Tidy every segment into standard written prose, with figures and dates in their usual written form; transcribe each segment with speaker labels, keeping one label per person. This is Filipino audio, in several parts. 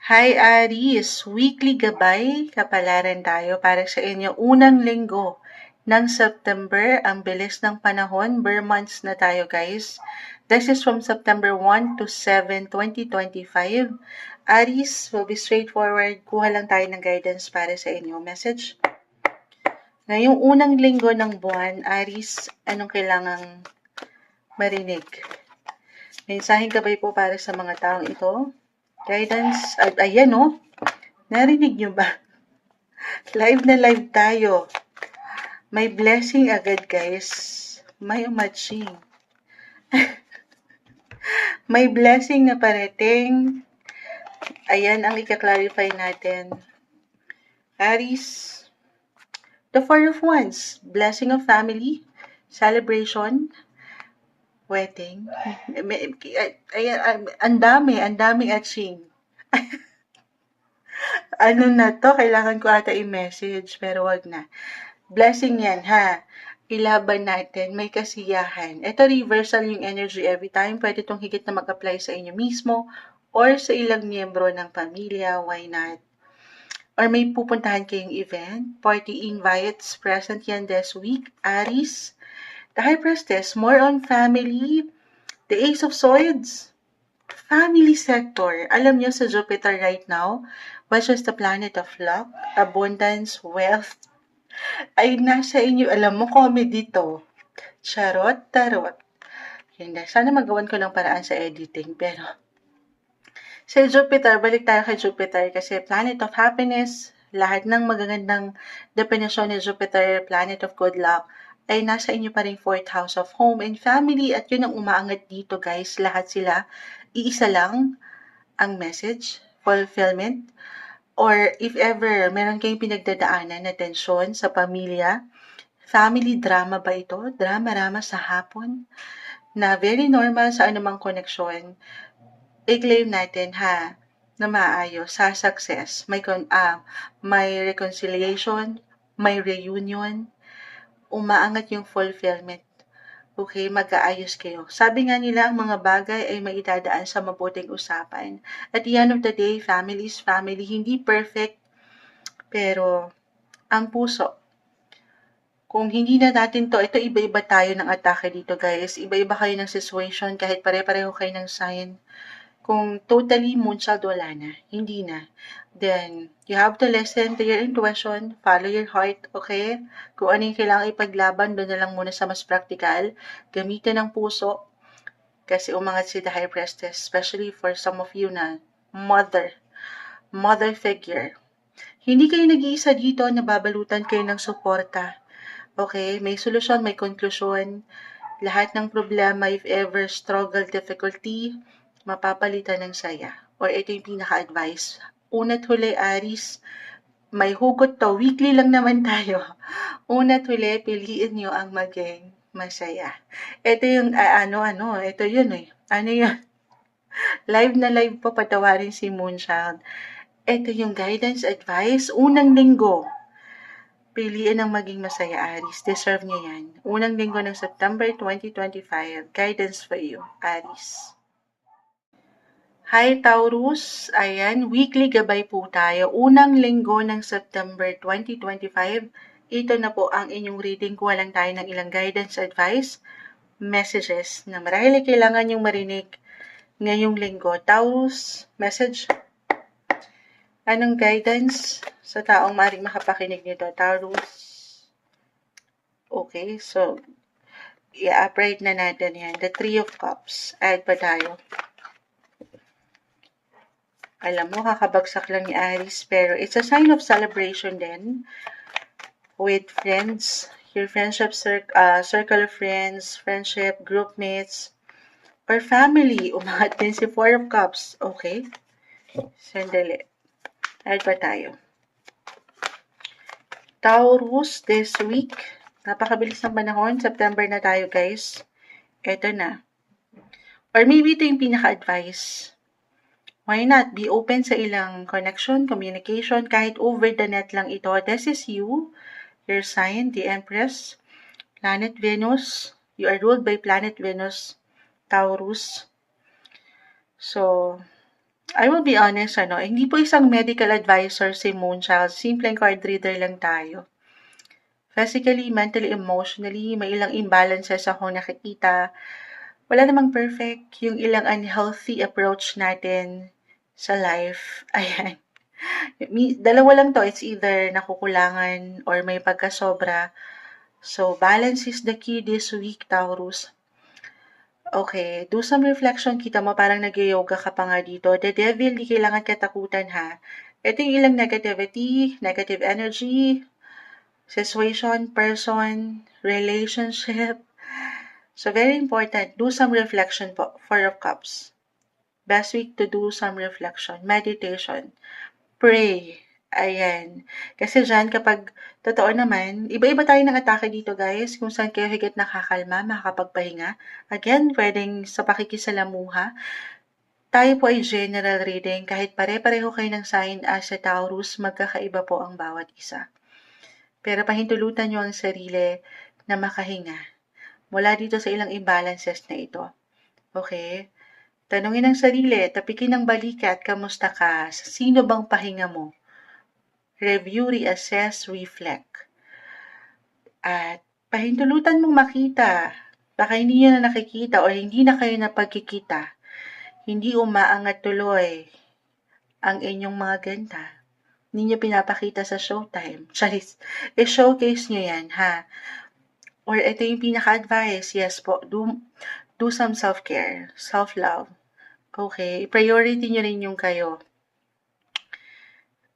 Speaker 1: Hi Aries, weekly gabay, kapalaran tayo para sa inyo unang linggo ng September. Ang bilis ng panahon, bare months na tayo guys. This is from September 1 to 7, 2025. Aries, will be straightforward. Kuha lang tayo ng guidance para sa inyo. Message? Ngayong unang linggo ng buwan, Aries, anong kailangang marinig? Mensaheng gabay po para sa mga taong ito. Guidance, ayan oh. Narinig nyo ba? Live na live tayo. May blessing agad guys. May matching. May blessing na parating. Ayan ang ika-clarify natin. Aries, the Four of Wands. Blessing of family, celebration, wedding. Ayan, ang daming atching. Ano na to? Kailangan ko ata i-message, pero wag na. Blessing yan, ha? Ilaban natin, may kasiyahan. Ito, reversal yung energy every time. Pwede itong higit na mag-apply sa inyo mismo or sa ilang miyembro ng pamilya. Why not? Or may pupuntahan kayong event, party invites, present yan this week. Aries, the High Priestess, more on family. The Ace of Swords, family sector. Alam niyo sa Jupiter right now, which is the planet of luck, abundance, wealth, ay nasa inyo. Alam mo, comedy to. Charot, tarot. Hindi. Sana magawan ko ng paraan sa editing. Pero, sa Jupiter, balik tayo kay Jupiter kasi planet of happiness, lahat ng magagandang definisyon ni Jupiter, planet of good luck, ay nasa inyo pa rin 4th house of home and family at yun ang umaangat dito guys. Lahat sila, iisa lang ang message, fulfillment, or if ever meron kayong pinagdadaanan na tensyon sa pamilya, family drama ba ito? Drama-rama sa hapon? Na very normal sa anumang koneksyon. I-claim natin ha, na maayos, sa success. May reconciliation, may reunion, umaangat yung fulfillment. Okay, mag-aayos kayo. Sabi nga nila, ang mga bagay ay maitadaan sa mabuting usapan. At the end of the day, family is family. Hindi perfect, pero ang puso. Kung hindi na natin to, ito iba-iba tayo ng atake dito guys. Iba-iba kayo ng situation kahit pare-pareho kayo ng sign. Kung totally moonchild, wala na. Hindi na. Then, you have to listen to your intuition, follow your heart, okay? Kung ano yung kailangan ipaglaban, doon na lang muna sa mas practical. Gamitin ng puso, kasi umangat si the High Priestess, especially for some of you na mother figure. Hindi kayo nag-iisa dito, nababalutan kayo ng suporta. Okay? May solusyon, may konklusyon. Lahat ng problema, if ever struggle, difficulty, mapapalitan ng saya. Or ito yung pinaka-advice. Una't huli, Aries, may hugot to. Weekly lang naman tayo. Una't huli, piliin nyo ang maging masaya. Ito yung, ito yun eh. Ano yun? Live na live po, patawarin si Moonchild. Ito yung guidance advice. Unang linggo, piliin ang maging masaya, Aries. Deserve niya yan. Unang linggo ng September 2025. Guidance for you, Aries. Hi Taurus, ayan, weekly gabay po tayo. Unang linggo ng September 2025, ito na po ang inyong reading. Kuha lang tayo ng ilang guidance, advice, messages na marahil ay kailangan yung marinig ngayong linggo. Taurus, message. Anong guidance sa taong maaaring makapakinig nito? Taurus. Okay, so, i-upright na natin yan. The Three of Cups. Add pa tayo. Alam mo, kakabagsak lang ni Aries, pero it's a sign of celebration din with friends, your friendship circle of friends, friendship, group mates, or family. Umangat din si Four of Cups. Okay? Sandali. Add pa tayo. Taurus this week. Napakabilis ng panahon. September na tayo, guys. Eto na. Or maybe ito yung pinaka-advice. Why not? Be open sa ilang connection, communication, kahit over the net lang ito. This is you, your sign, the Empress, planet Venus. You are ruled by planet Venus, Taurus. So, I will be honest, hindi po isang medical advisor si Moonchild. Simpleng card reader lang tayo. Physically, mentally, emotionally, may ilang imbalances akong nakikita. Wala namang perfect. Yung ilang unhealthy approach natin sa life. Ayan. Dalawa lang to. It's either nakukulangan or may pagkasobra. So, balance is the key this week, Taurus. Okay, do some reflection. Kita mo parang nag-yoga ka pa nga dito. The devil, di kailangan katakutan ha. Ito yung ilang negativity, negative energy, situation, person, relationship. So, very important. Do some reflection po. Four of Cups. Best week to do some reflection. Meditation. Pray. Ayan. Kasi dyan, kapag totoo naman, iba-iba tayo ng atake dito, guys. Kung saan kayo higit nakakalma, makakapagpahinga. Again, pwedeng sa pakikisalamuha. Tayo po ay general reading. Kahit pare-pareho kayo ng sign as sa Taurus, magkakaiba po ang bawat isa. Pero pahintulutan nyo ang sarili na makahinga mula dito sa ilang imbalances na ito. Okay? Tanungin ang sarili, tapikin ang balikat, kamusta ka? Sino bang pahinga mo? Review, reassess, reflect. At pahintulutan mong makita, baka hindi nyo na nakikita o hindi na kayo napagkikita, hindi umaangat tuloy ang inyong mga ganda. Hindi nyo pinapakita sa showtime. Charis, i-showcase nyo yan, ha? Or ito yung pinaka-advice, yes po, do some self-care, self-love. Okay, priority nyo rin yung kayo.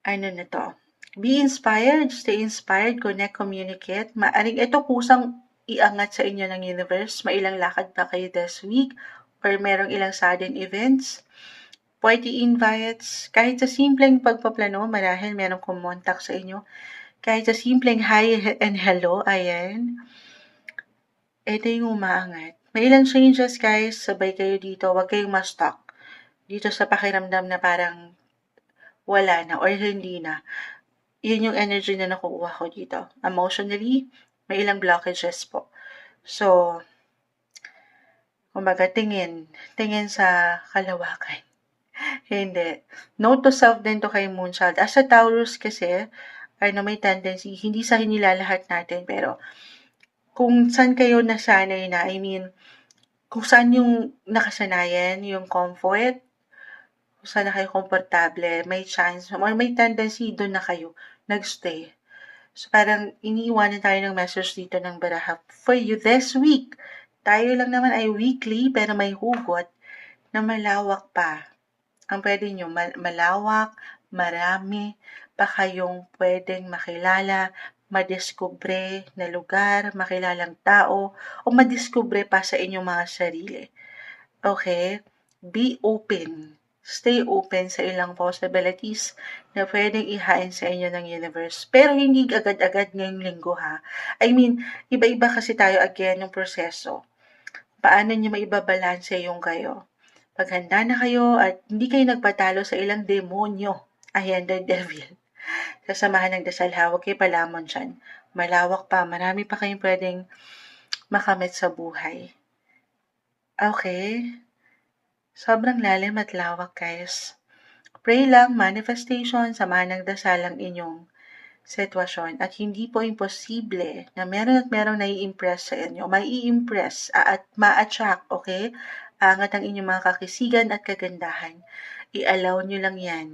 Speaker 1: Ano na to? Be inspired, stay inspired, connect, communicate. Maaring ito kusang iangat sa inyo ng universe. Mailang lakad pa kayo this week or merong ilang sudden events. Party invites. Kahit sa simpleng pagpaplano, marahil merong kumontak sa inyo. Kahit sa simpleng hi and hello, ayan. Ito yung umaangat. May ilang changes, guys. Sabay kayo dito. Huwag kayong ma-stuck. Dito sa pakiramdam na parang wala na or hindi na. Yun yung energy na nakukuha ko dito. Emotionally, may ilang blockages po. So, kumbaga tingin sa kalawakan. Hindi. Note to self din to kay Moonchild. As a Taurus kasi, may tendency, hindi sa hinilalahat natin, pero kung saan kayo nasanay na, kung saan yung nakasanayan, yung comfort, kung saan na kayo komportable, may chance, or may tendency doon na kayo nagstay. So, parang iniiwanan tayo ng message dito ng Baraha. For you this week, tayo lang naman ay weekly, pero may hugot na malawak pa. Ang pwede nyo, malawak, marami pa kayong pwedeng makilala, madiskubre na lugar, makilalang tao, o madiskubre pa sa inyong mga sarili. Okay? Be open. Stay open sa ilang possibilities na pwedeng ihain sa inyo ng universe. Pero hindi agad-agad ngayong linggo ha. Iba-iba kasi tayo again yung proseso. Paano nyo maibabalanse yung kayo? Pag handa na kayo at hindi kayo nagpatalo sa ilang demonyo, ayan, the devil. Sasamahan ng dasal ha, huwag kayo palamon dyan. Malawak pa, marami pa kayong pwedeng makamit sa buhay. Okay? Sobrang lalim at lawak, guys. Pray lang, manifestation, samahan ng dasal ang inyong sitwasyon. At hindi po imposible na merong nai-impress sa inyo. Mai-impress at ma-attract, okay? Angat ang inyong mga kakisigan at kagandahan. I-allow nyo lang yan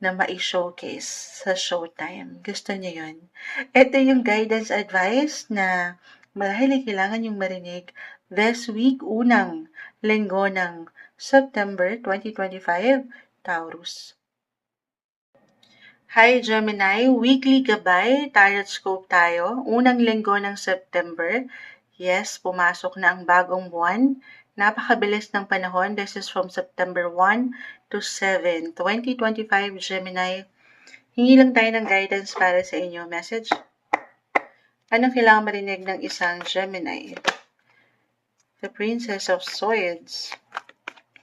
Speaker 1: na ma-showcase sa showtime. Gusto niyo yun? Ito yung guidance advice na marahil kailangan yung marinig this week, unang linggo ng September 2025, Taurus. Hi Gemini, weekly gabay, tarot scope tayo. Unang linggo ng September. Yes, pumasok na ang bagong buwan. Napakabilis ng panahon. This is from September 1 to 7, 2025, Gemini. Hingi lang tayo ng guidance para sa inyo. Message? Anong kailangan marinig ng isang Gemini? The Princess of Swords.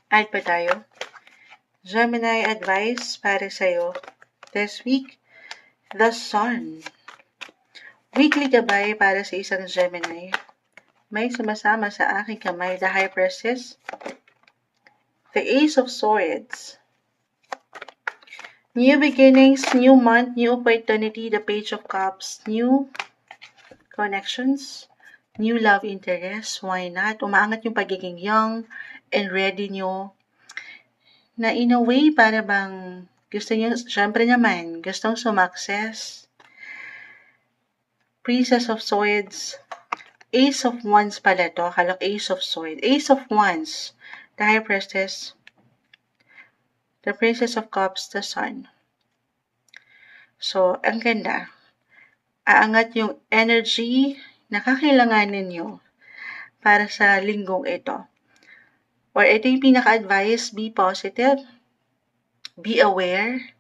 Speaker 1: Add pa tayo. Gemini advice para sa'yo this week. The Sun. Weekly gabay para sa isang Gemini. May sumasama sa aking kamay, the High Priestess. The Ace of Swords. New beginnings, new month, new opportunity, the Page of Cups, new connections, new love interest, why not? Umaangat yung pagiging young and ready nyo na in a way para bang gusto nyo, syempre naman, gustong sumakses. Princess of Swords, Ace of Wands pala to, akala ko Ace of Swords, Ace of Wands, the High Priestess, the Princess of Cups, the Sun. So, ang ganda. Aangat yung energy na kakailanganin nyo para sa linggong ito. Or ito yung pinaka-advice, be positive, be aware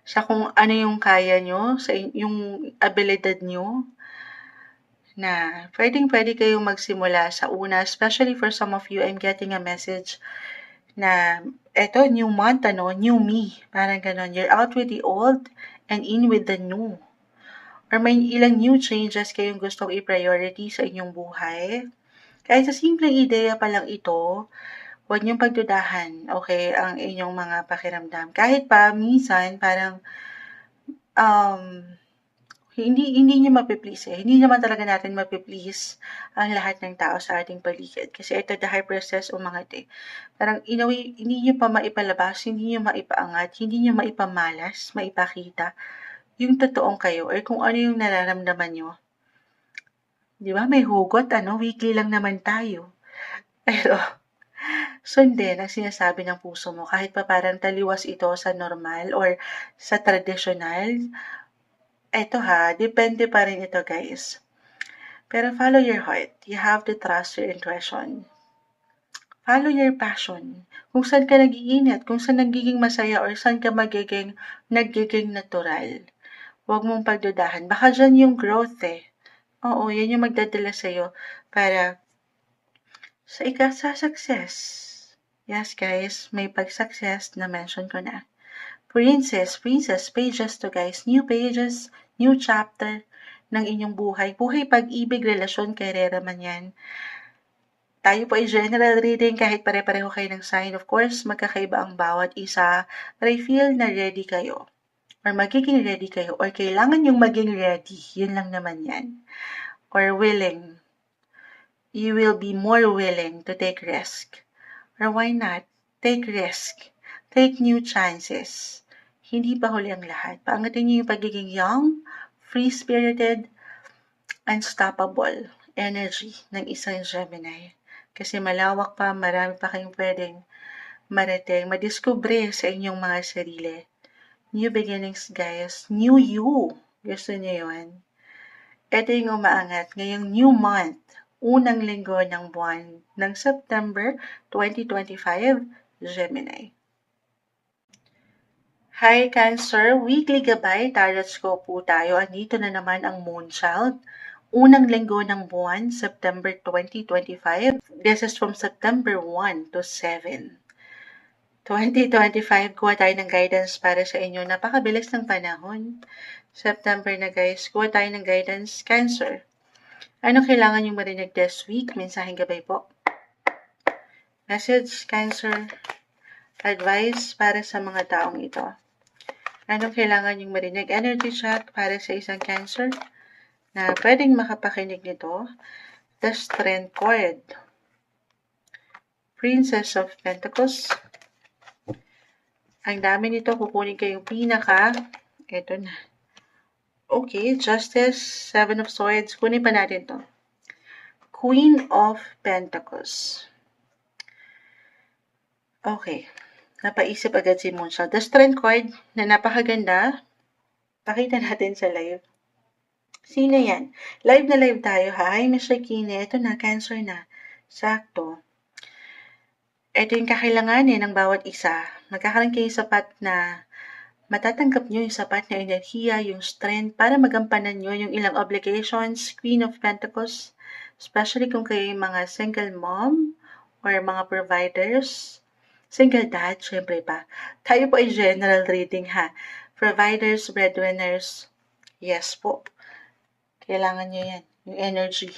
Speaker 1: sa kung ano yung kaya nyo, sa yung abilidad nyo, na pwedeng-pwede kayong magsimula sa una, especially for some of you, I'm getting a message na eto, new month, new me, parang ganon. You're out with the old and in with the new. Or may ilang new changes kayong gustong i-priority sa inyong buhay. Kahit sa simpleng ideya pa lang ito, huwag niyong pagdudahan, okay, ang inyong mga pakiramdam. Kahit pa, minsan, parang, hindi niyo mapi-please eh. Hindi naman talaga natin mapi-please ang lahat ng tao sa ating paligid. Kasi ito, the High Priestess, umangat eh. Parang, in a way, hindi niyo pa maipalabas, hindi niyo maipaangat, hindi niyo maipamalas, maipakita yung totoong kayo or kung ano yung nararamdaman niyo. Di ba? May hugot, weekly lang naman tayo. Pero, sundin ang sinasabi ng puso mo kahit pa parang taliwas ito sa normal or sa traditional. Eto depende pa rin ito guys. Pero follow your heart. You have to trust your intuition. Follow your passion. Kung saan ka nag-iinit, kung saan nagiging masaya or saan ka nagiging natural. Huwag mong pagdudahan. Baka dyan yung growth eh. Oo, yan yung magdadala sa'yo para sa success. Yes guys, may pag-success na mention ko na. Princess, pages to guys. New pages, new chapter ng inyong buhay. Buhay, pag-ibig, relasyon, karera man yan. Tayo po ay general reading kahit pare-pareho kayo ng sign. Of course, magkakaiba ang bawat isa. But I feel na ready kayo. Or magiging ready kayo. Or kailangan yung maging ready. Yun lang naman yan. Or willing. You will be more willing to take risk. Or why not? Take risk. Take new chances. Hindi pa huli ang lahat. Paangatin niyo yung pagiging young, free-spirited, unstoppable energy ng isang Gemini. Kasi malawak pa, marami pa kayong pwedeng marating, madiskubre sa inyong mga sarili. New beginnings, guys. New you. Gusto niyo yun? Ito yung umaangat ngayong new month, unang linggo ng buwan ng September 2025, Gemini. Hi Cancer, weekly gabay, tarot scope po tayo. Andito na naman ang Moonchild. Unang linggo ng buwan, September 2025. This is from September 1 to 7. 2025, kuha tayo ng guidance para sa inyo. Napakabilis ng panahon. September na guys, kuha tayo ng guidance. Cancer, ano kailangan yung marinig this week? Mensaheng gabay po. Message, Cancer. Advice para sa mga taong ito. Anong kailangan yung marinig? Energy chat para sa isang Cancer na pwedeng makapakinig nito. The Strength Card. Princess of Pentacles. Ang dami nito, kukunin ko yung pinaka. Ito na. Okay, Justice, Seven of Swords. Kunin pa natin to. Queen of Pentacles. Okay. Napaisip agad si Moonchild. The Strength Card na napakaganda. Pakita natin sa live. Sino yan? Live na live tayo ha. Hi, Mr. Kine. Ito na, Cancer na. Sakto. Ito yung kakailanganin ng bawat isa. Magkakaroon kayo sapat na matatanggap nyo yung sapat na enerhiya, yung strength para magampanan nyo yung ilang obligations. Queen of Pentacles. Especially kung kayo yung mga single mom or mga providers. Single dad, syempre pa. Tayo po ay general reading ha. Providers, breadwinners. Yes po. Kailangan nyo yan. Yung energy.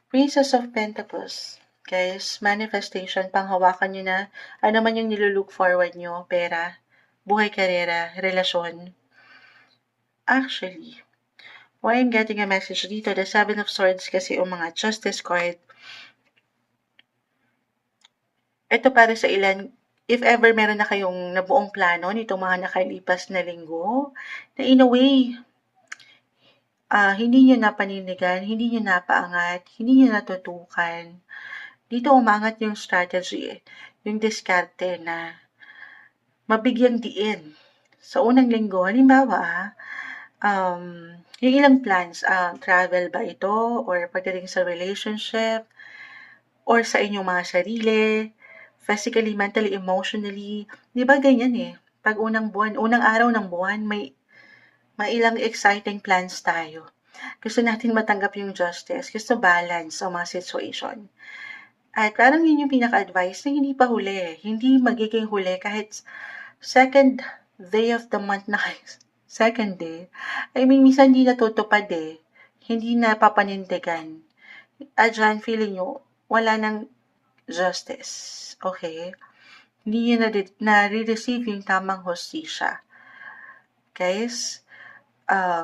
Speaker 1: Princess of Pentacles. Guys, manifestation, panghawakan nyo na. Ano man yung nilulook forward nyo, pera, buhay, karera, relasyon. Actually, why I'm getting a message dito, the Seven of Swords kasi o mga Justice card. Ito para sa ilan, if ever meron na kayong nabuong plano nitong mga nakalipas na linggo, na in a way, hindi nyo napanindigan, hindi nyo napaangat, hindi nyo natutukan. Dito umangat yung strategy, yung diskarte na mabigyang diin. Sa unang linggo, halimbawa, yung ilang plans, travel ba ito, or pagdating sa relationship, or sa inyong mga sarili, physically, mentally, emotionally. Di ba ganyan eh? Pag unang araw ng buwan, may ilang exciting plans tayo. Gusto natin matanggap yung justice, gusto balance sa mga situation. At parang yun yung pinaka-advice na hindi pa huli. Hindi magiging huli kahit second day of the month na kayo. Second day. I mean, minsan hindi natutupad eh. Hindi na papanindigan. At dyan, feeling nyo, wala nang justice. Okay? Hindi nyo na-receive yung tamang hostisya. Guys,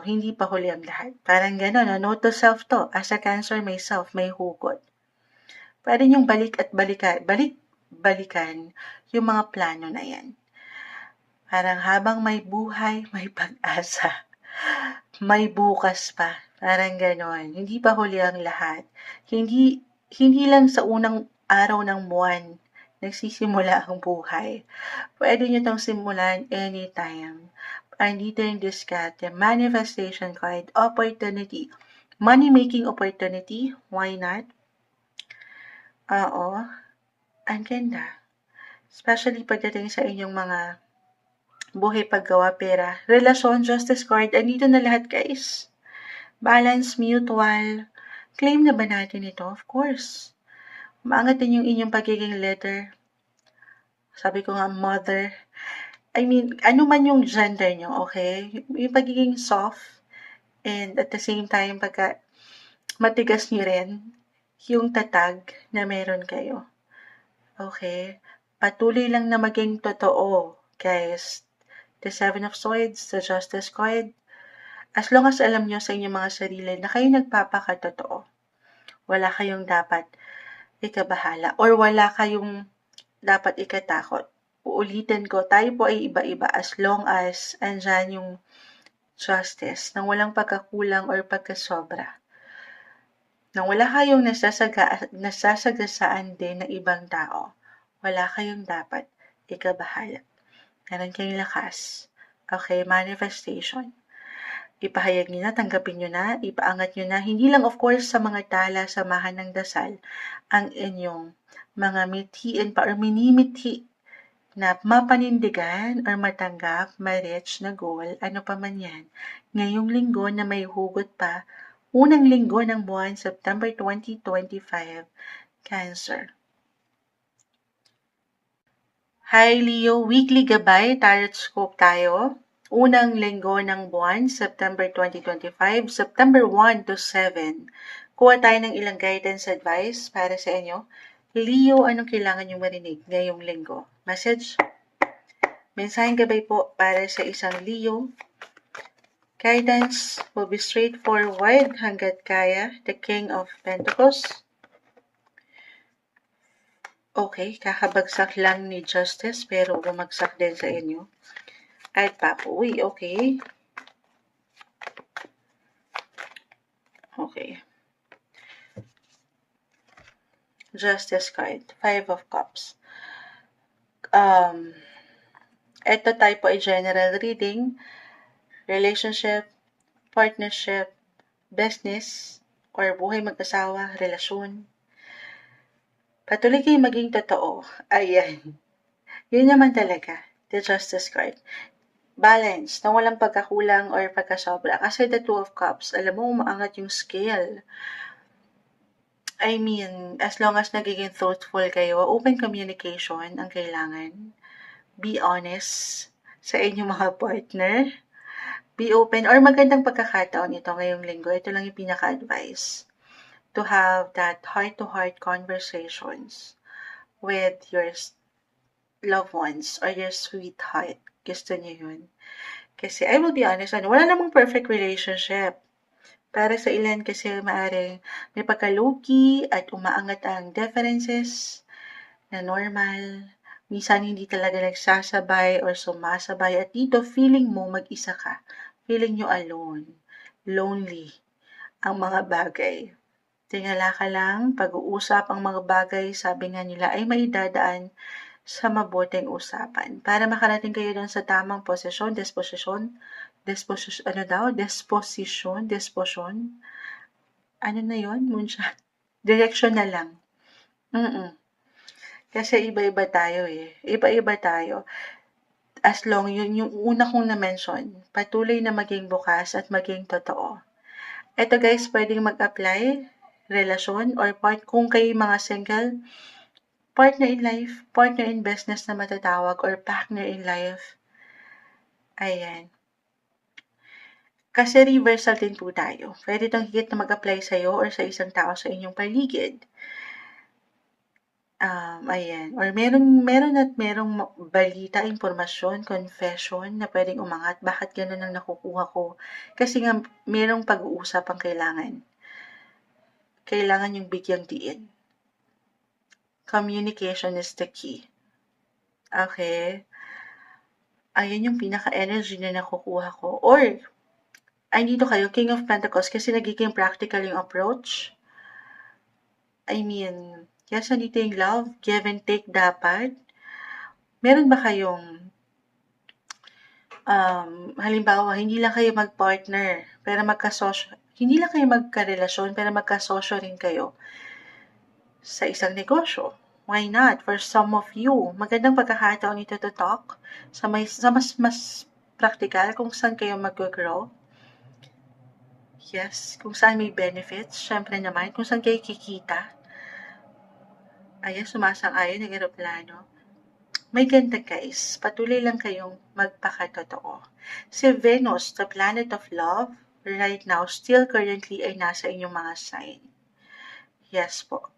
Speaker 1: hindi pa huli ang lahat. Parang gano'n, no? Note to self to. As a Cancer, myself, may hugot. Pwede niyong balikan yung mga plano na yan. Parang habang may buhay, may pag-asa. May bukas pa. Parang gano'n. Hindi pa huli ang lahat. Hindi lang sa unang araw ng buwan nagsisimula ang buhay. Pwede nyo itong simulan anytime. Andito yung diskarte, manifestation card, opportunity, money-making opportunity, why not? Oo, ang ganda. Especially pagdating sa inyong mga buhay, paggawa, pera, relasyon, justice card, andito na lahat guys. Balance, mutual. Claim na ba natin ito? Of course. Maangat din yung inyong pagiging leader. Sabi ko nga, mother. I mean, ano man yung gender nyo, okay? Yung pagiging soft, and at the same time, pagka matigas nyo rin, yung tatag na meron kayo. Okay? Patuloy lang na maging totoo, guys. The Seven of Swords, the Justice card. As long as alam nyo sa inyong mga sarili na kayo nagpapakatotoo, wala kayong dapat ikabahala or wala kayong dapat ikatakot. Uulitin ko, tayo po ay iba-iba as long as andyan yung justice, nang walang pagkakulang or pagkasobra. Nang wala kayong nasasagasaan din ng ibang tao, wala kayong dapat ikabahala. Meron kayong lakas. Okay, manifestation. Ipahayag nyo na, tanggapin nyo na, ipaangat nyo na. Hindi lang of course sa mga tala, samahan ng dasal, ang inyong mga mithiin pa or minimithi na mapanindigan or matanggap, ma-reach na goal, ano pa man yan. Ngayong linggo na may hugot pa, unang linggo ng buwan, September 2025, Cancer. Hi Leo, weekly gabay, tarot scope tayo. Unang linggo ng buwan, September 2025, September 1 to 7. Kuha tayo ng ilang guidance advice para sa inyo. Leo, anong kailangan nyo marinig ngayong linggo? Message? Mensaheng gabay po para sa isang Leo. Guidance will be straightforward hanggat kaya. The King of Pentacles. Okay, kakabagsak lang ni Justice pero bumagsak din sa inyo. At Papuwi, okay. Okay. Justice card, Five of Cups. Ito tayo po ay general reading, relationship, partnership, business, or buhay mag-asawa, relasyon. Patuloy kayong maging totoo. Ayan. Yun naman talaga, the Justice card. Balance, na walang pagkakulang or pagkasobra. Kasi the Two of Cups, alam mo, umaangat yung scale. I mean, as long as nagiging truthful kayo, open communication ang kailangan. Be honest sa inyong mga partner. Be open, or magandang pagkakataon ito ngayong linggo. Ito lang yung pinaka-advice. To have that heart-to-heart conversations with your loved ones or your sweetheart. gusto niyo yun. Kasi I will be honest, wala namang perfect relationship. Para sa ilan kasi maaaring may pagka-low-key at umaangat ang differences na normal. Minsan hindi talaga nagsasabay or sumasabay at dito feeling mo mag-isa ka. Feeling nyo alone, lonely ang mga bagay. Tingala ka lang, pag-uusap ang mga bagay, sabi nga nila, ay maidadaan sa mabuting usapan. Para makarating kayo doon sa tamang disposisyon, ano na yun, moonshot? Direction na lang. Kasi iba-iba tayo eh. Iba-iba tayo. As long, yun yung una kong na-mention, patuloy na maging bukas at maging totoo. Ito guys, pwedeng mag-apply, relasyon, or kung kayo mga single, partner in life, partner in business na matatawag, or partner in life. Ayan. Kasi reversal din po tayo. Pwede itong higit na mag-apply sa'yo or sa isang tao sa inyong paligid. Ayan. Or meron at merong balita, impormasyon, confession na pwedeng umangat. Bakit ganun ang nakukuha ko? Kasi nga, merong pag-uusap ang kailangan. Kailangan yung bigyang diin. Communication is the key. Okay? Ayan yung pinaka-energy na nakukuha ko. Or, ay dito kayo, King of Pentacles, kasi nagiging practical yung approach. I mean, yes, nandito yung love, give and take dapat. Meron ba kayong, halimbawa, hindi lang kayo mag-partner, pero magkasosyo, hindi lang kayo magkarelasyon, pero magkasosyo rin kayo sa isang negosyo. Why not? For some of you, magandang pagkakataon ito to talk sa mas practical kung saan kayo mag-grow. Yes, kung saan may benefits, syempre naman, kung saan kayo kikita. Ayan, sumasang-ayon ng eroplano. May ganda guys, patuloy lang kayong magpakatotoo. Si Venus, the planet of love, right now, still currently ay nasa inyong mga sign. Yes po.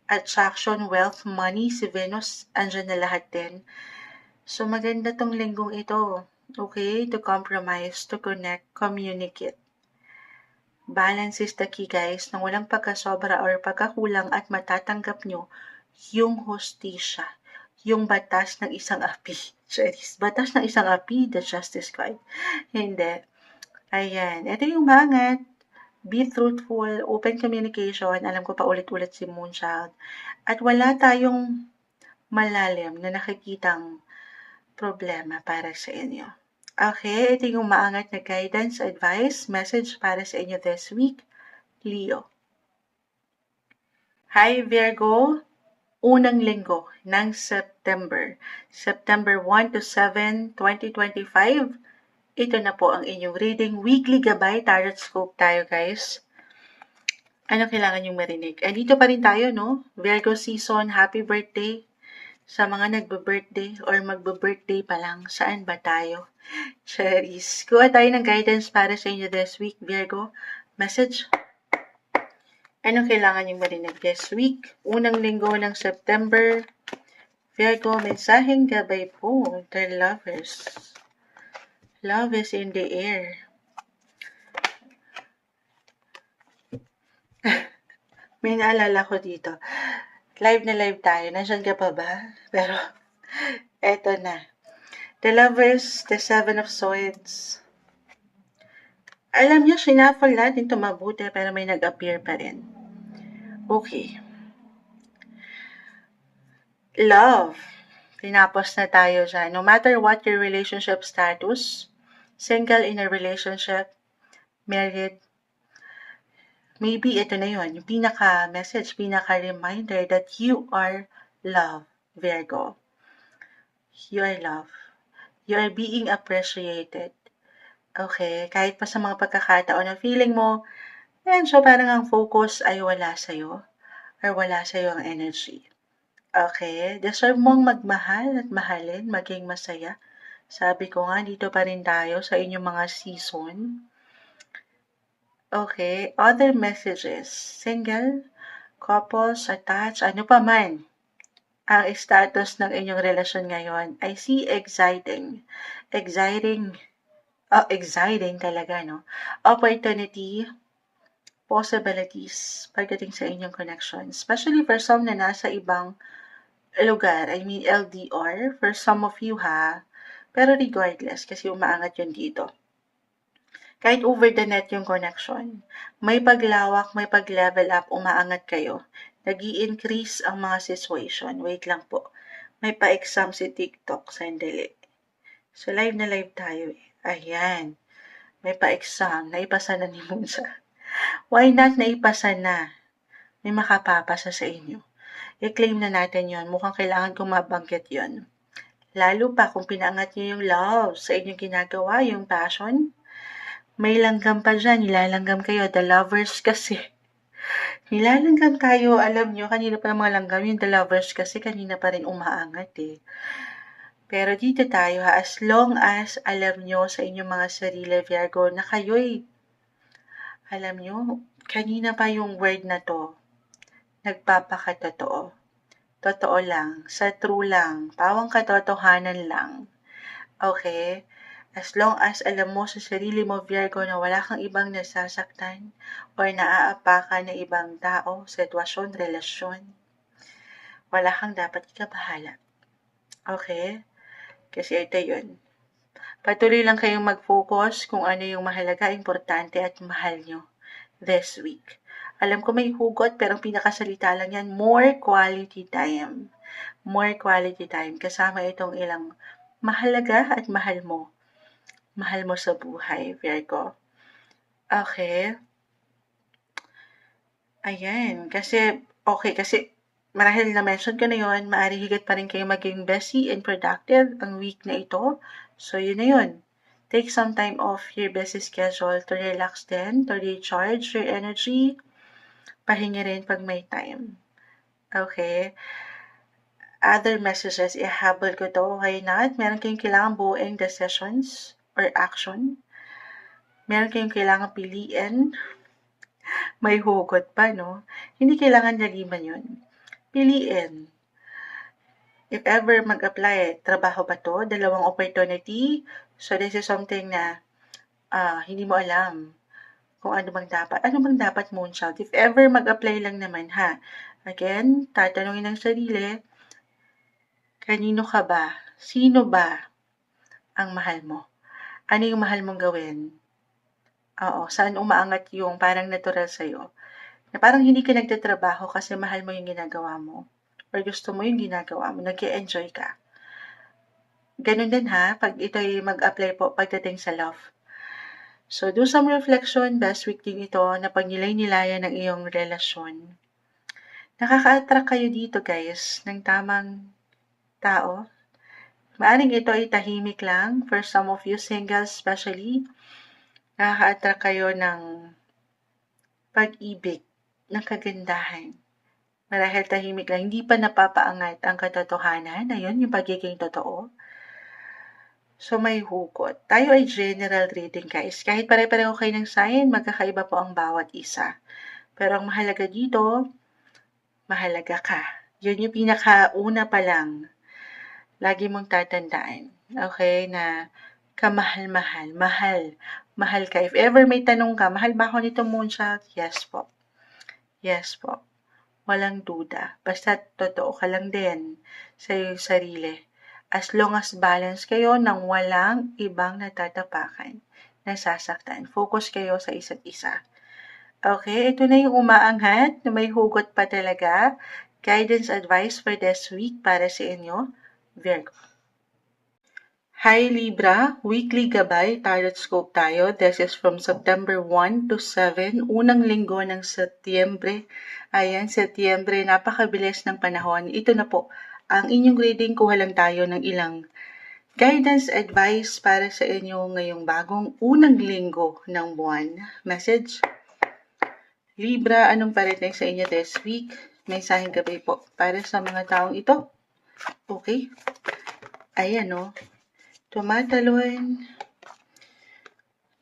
Speaker 1: Attraction, wealth, money, si Venus, andyan na lahat din. So maganda tong linggong ito. Okay? To compromise, to connect, communicate. Balance is the key guys, nang walang pagkasobra or pagkakulang at matatanggap nyo yung hustisya, yung batas ng isang api. Batas ng isang api, the justice card. Hindi. Ayan. Ito yung mangat. Be truthful, open communication. Alam ko pa ulit-ulit si Moonchild. At wala tayong malalim na nakikitang problema para sa inyo. Okay, ito yung maangat na guidance, advice, message para sa inyo this week, Leo. Hi Virgo, unang linggo ng September 1 to 7, 2025. Ito na po ang inyong reading. Weekly gabay, tarot scope tayo guys. Ano kailangan yung marinig? Dito pa rin tayo, no? Virgo season, happy birthday. Sa mga nagbe-birthday or magbe-birthday pa lang, saan ba tayo? Cherries. Kuha tayo ng guidance para sa inyo this week, Virgo. Message. Anong kailangan yung marinig this week? Unang linggo ng September. Virgo, mensaheng gabay po. The lovers. Love is in the air. May naalala ko dito. Live na live tayo. Nandiyan ka pa ba? Pero, eto na. The lovers, the 7 of swords. Alam niyo, shuffle natin ito mabuti pero may nag-appear pa rin. Okay. Love. Tinapos na tayo dyan. No matter what your relationship status, single in a relationship, married, maybe ito na yun, yung pinaka-message, pinaka-reminder that you are love, Virgo. You are love. You are being appreciated. Okay? Kahit pa sa mga pagkakataon na feeling mo, so parang ang focus ay wala sa'yo or wala sa'yo ang energy. Okay? Deserve mong magmahal at mahalin, maging masaya. Sabi ko nga, dito pa rin tayo sa inyong mga season. Okay, other messages. Single, couples, attached, ano pa man. ang status ng inyong relasyon ngayon, I see exciting. Exciting talaga, no? Opportunity, possibilities pagdating sa inyong connection. Especially for some na nasa ibang lugar, I mean LDR, for some of you ha. Pero regardless, kasi umaangat yun dito. Kahit over the net yung connection, may paglawak, may pag-level up, umaangat kayo. Nag-i-increase ang mga situation. Wait lang po. May pa-exam si TikTok. Sandali. So, live na live tayo eh. Ayan. May pa-exam. Naipasa na ni Munsa. Why not naipasa na? May makapapasa sa inyo. I-claim na natin yon. Mukhang kailangan kong mabanggit yon. Lalo pa kung pinaangat nyo yung love sa inyong ginagawa, yung passion. May langgam pa dyan, nilalanggam kayo, the lovers kasi. Nilalanggam tayo, alam nyo, kanina pa mga langgam, yung the lovers kasi kanina pa rin umaangat eh. Pero dito tayo ha, as long as alam nyo sa inyong mga sarili, Virgo, na kayo'y, alam nyo, kanina pa yung word na to, nagpapakatotoo. Totoo lang, sa true lang, pawang katotohanan lang. Okay? As long as alam mo sa sarili mo, Virgo, na wala kang ibang nasasaktan or naaapakan na ibang tao, sitwasyon, relasyon, wala kang dapat ikabahala. Okay? Kasi ito yun. Patuloy lang kayong mag-focus kung ano yung mahalaga, importante at mahal nyo this week. Alam ko may hugot, pero ang pinakasalita lang yan, more quality time. More quality time. Kasama itong ilang mahalaga at mahal mo. Mahal mo sa buhay, Virgo. Okay. Ayan. Kasi marahil na-mention ko na yun, maaari higit pa rin kayo maging busy and productive ang week na ito. So, yun na yun. Take some time off your busy schedule to relax din, to recharge your energy. Pahinga rin pag may time. Okay? Other messages, ihabol ko to. Okay not? Meron kayong kailangan buuing decisions or action. Meron kayong kailangan piliin. May hugot pa, no? Hindi kailangan laliman yun. Piliin. If ever mag-apply, trabaho ba to? Dalawang opportunity? So, this is something na hindi mo alam kung ano bang dapat. Ano bang dapat, Moonchild? If ever mag-apply lang naman, ha? Again, tatanungin ng sarili, kanino ka ba? Sino ba ang mahal mo? Ano yung mahal mong gawin? Oo, saan umaangat yung parang natural sa'yo? Na parang hindi ka nagtatrabaho kasi mahal mo yung ginagawa mo. Or gusto mo yung ginagawa mo, nag-enjoy ka. Ganun din ha, pag ito'y mag-apply po pagdating sa love. So, do some reflection, best week din ito, na pagnilay-nilayan ng iyong relasyon. Nakaka-attract kayo dito guys, ng tamang tao. Maaring ito ay tahimik lang, for some of you singles especially, nakaka-attract kayo ng pag-ibig, ng kagandahan. Marahil tahimik lang, hindi pa napapaangat ang katotohanan, ayun, yung pagiging totoo. So, may hugot. Tayo ay general reading guys. Kahit pare-pareho kayo ng sign, magkakaiba po ang bawat isa. Pero ang mahalaga dito, mahalaga ka. Yun yung pinakauna pa lang. Lagi mong tatandaan. Okay, na kamahal-mahal. Mahal ka. If ever may tanong ka, mahal ba ako nito, Moonshot? Yes po. Yes po. Walang duda. Basta totoo ka lang din sa iyong sarili. As long as balance kayo nang walang ibang natatapakan, nasasaktan. Focus kayo sa isa't isa. Okay, ito na yung umaangat na may hugot pa talaga. Guidance advice for this week para sa inyo, Virgo. Hi Libra, weekly gabay, tarot scope tayo. This is from September 1 to 7, unang linggo ng Setyembre. Ayan, Setyembre, napakabilis ng panahon. Ito na po, ang inyong reading, kuha lang tayo ng ilang guidance advice para sa inyo ngayong bagong unang linggo ng buwan. Message? Libra, anong parating sa inyo this week? Mensaheng gabi po para sa mga taong ito. Okay? Ayan o. Tumatalon.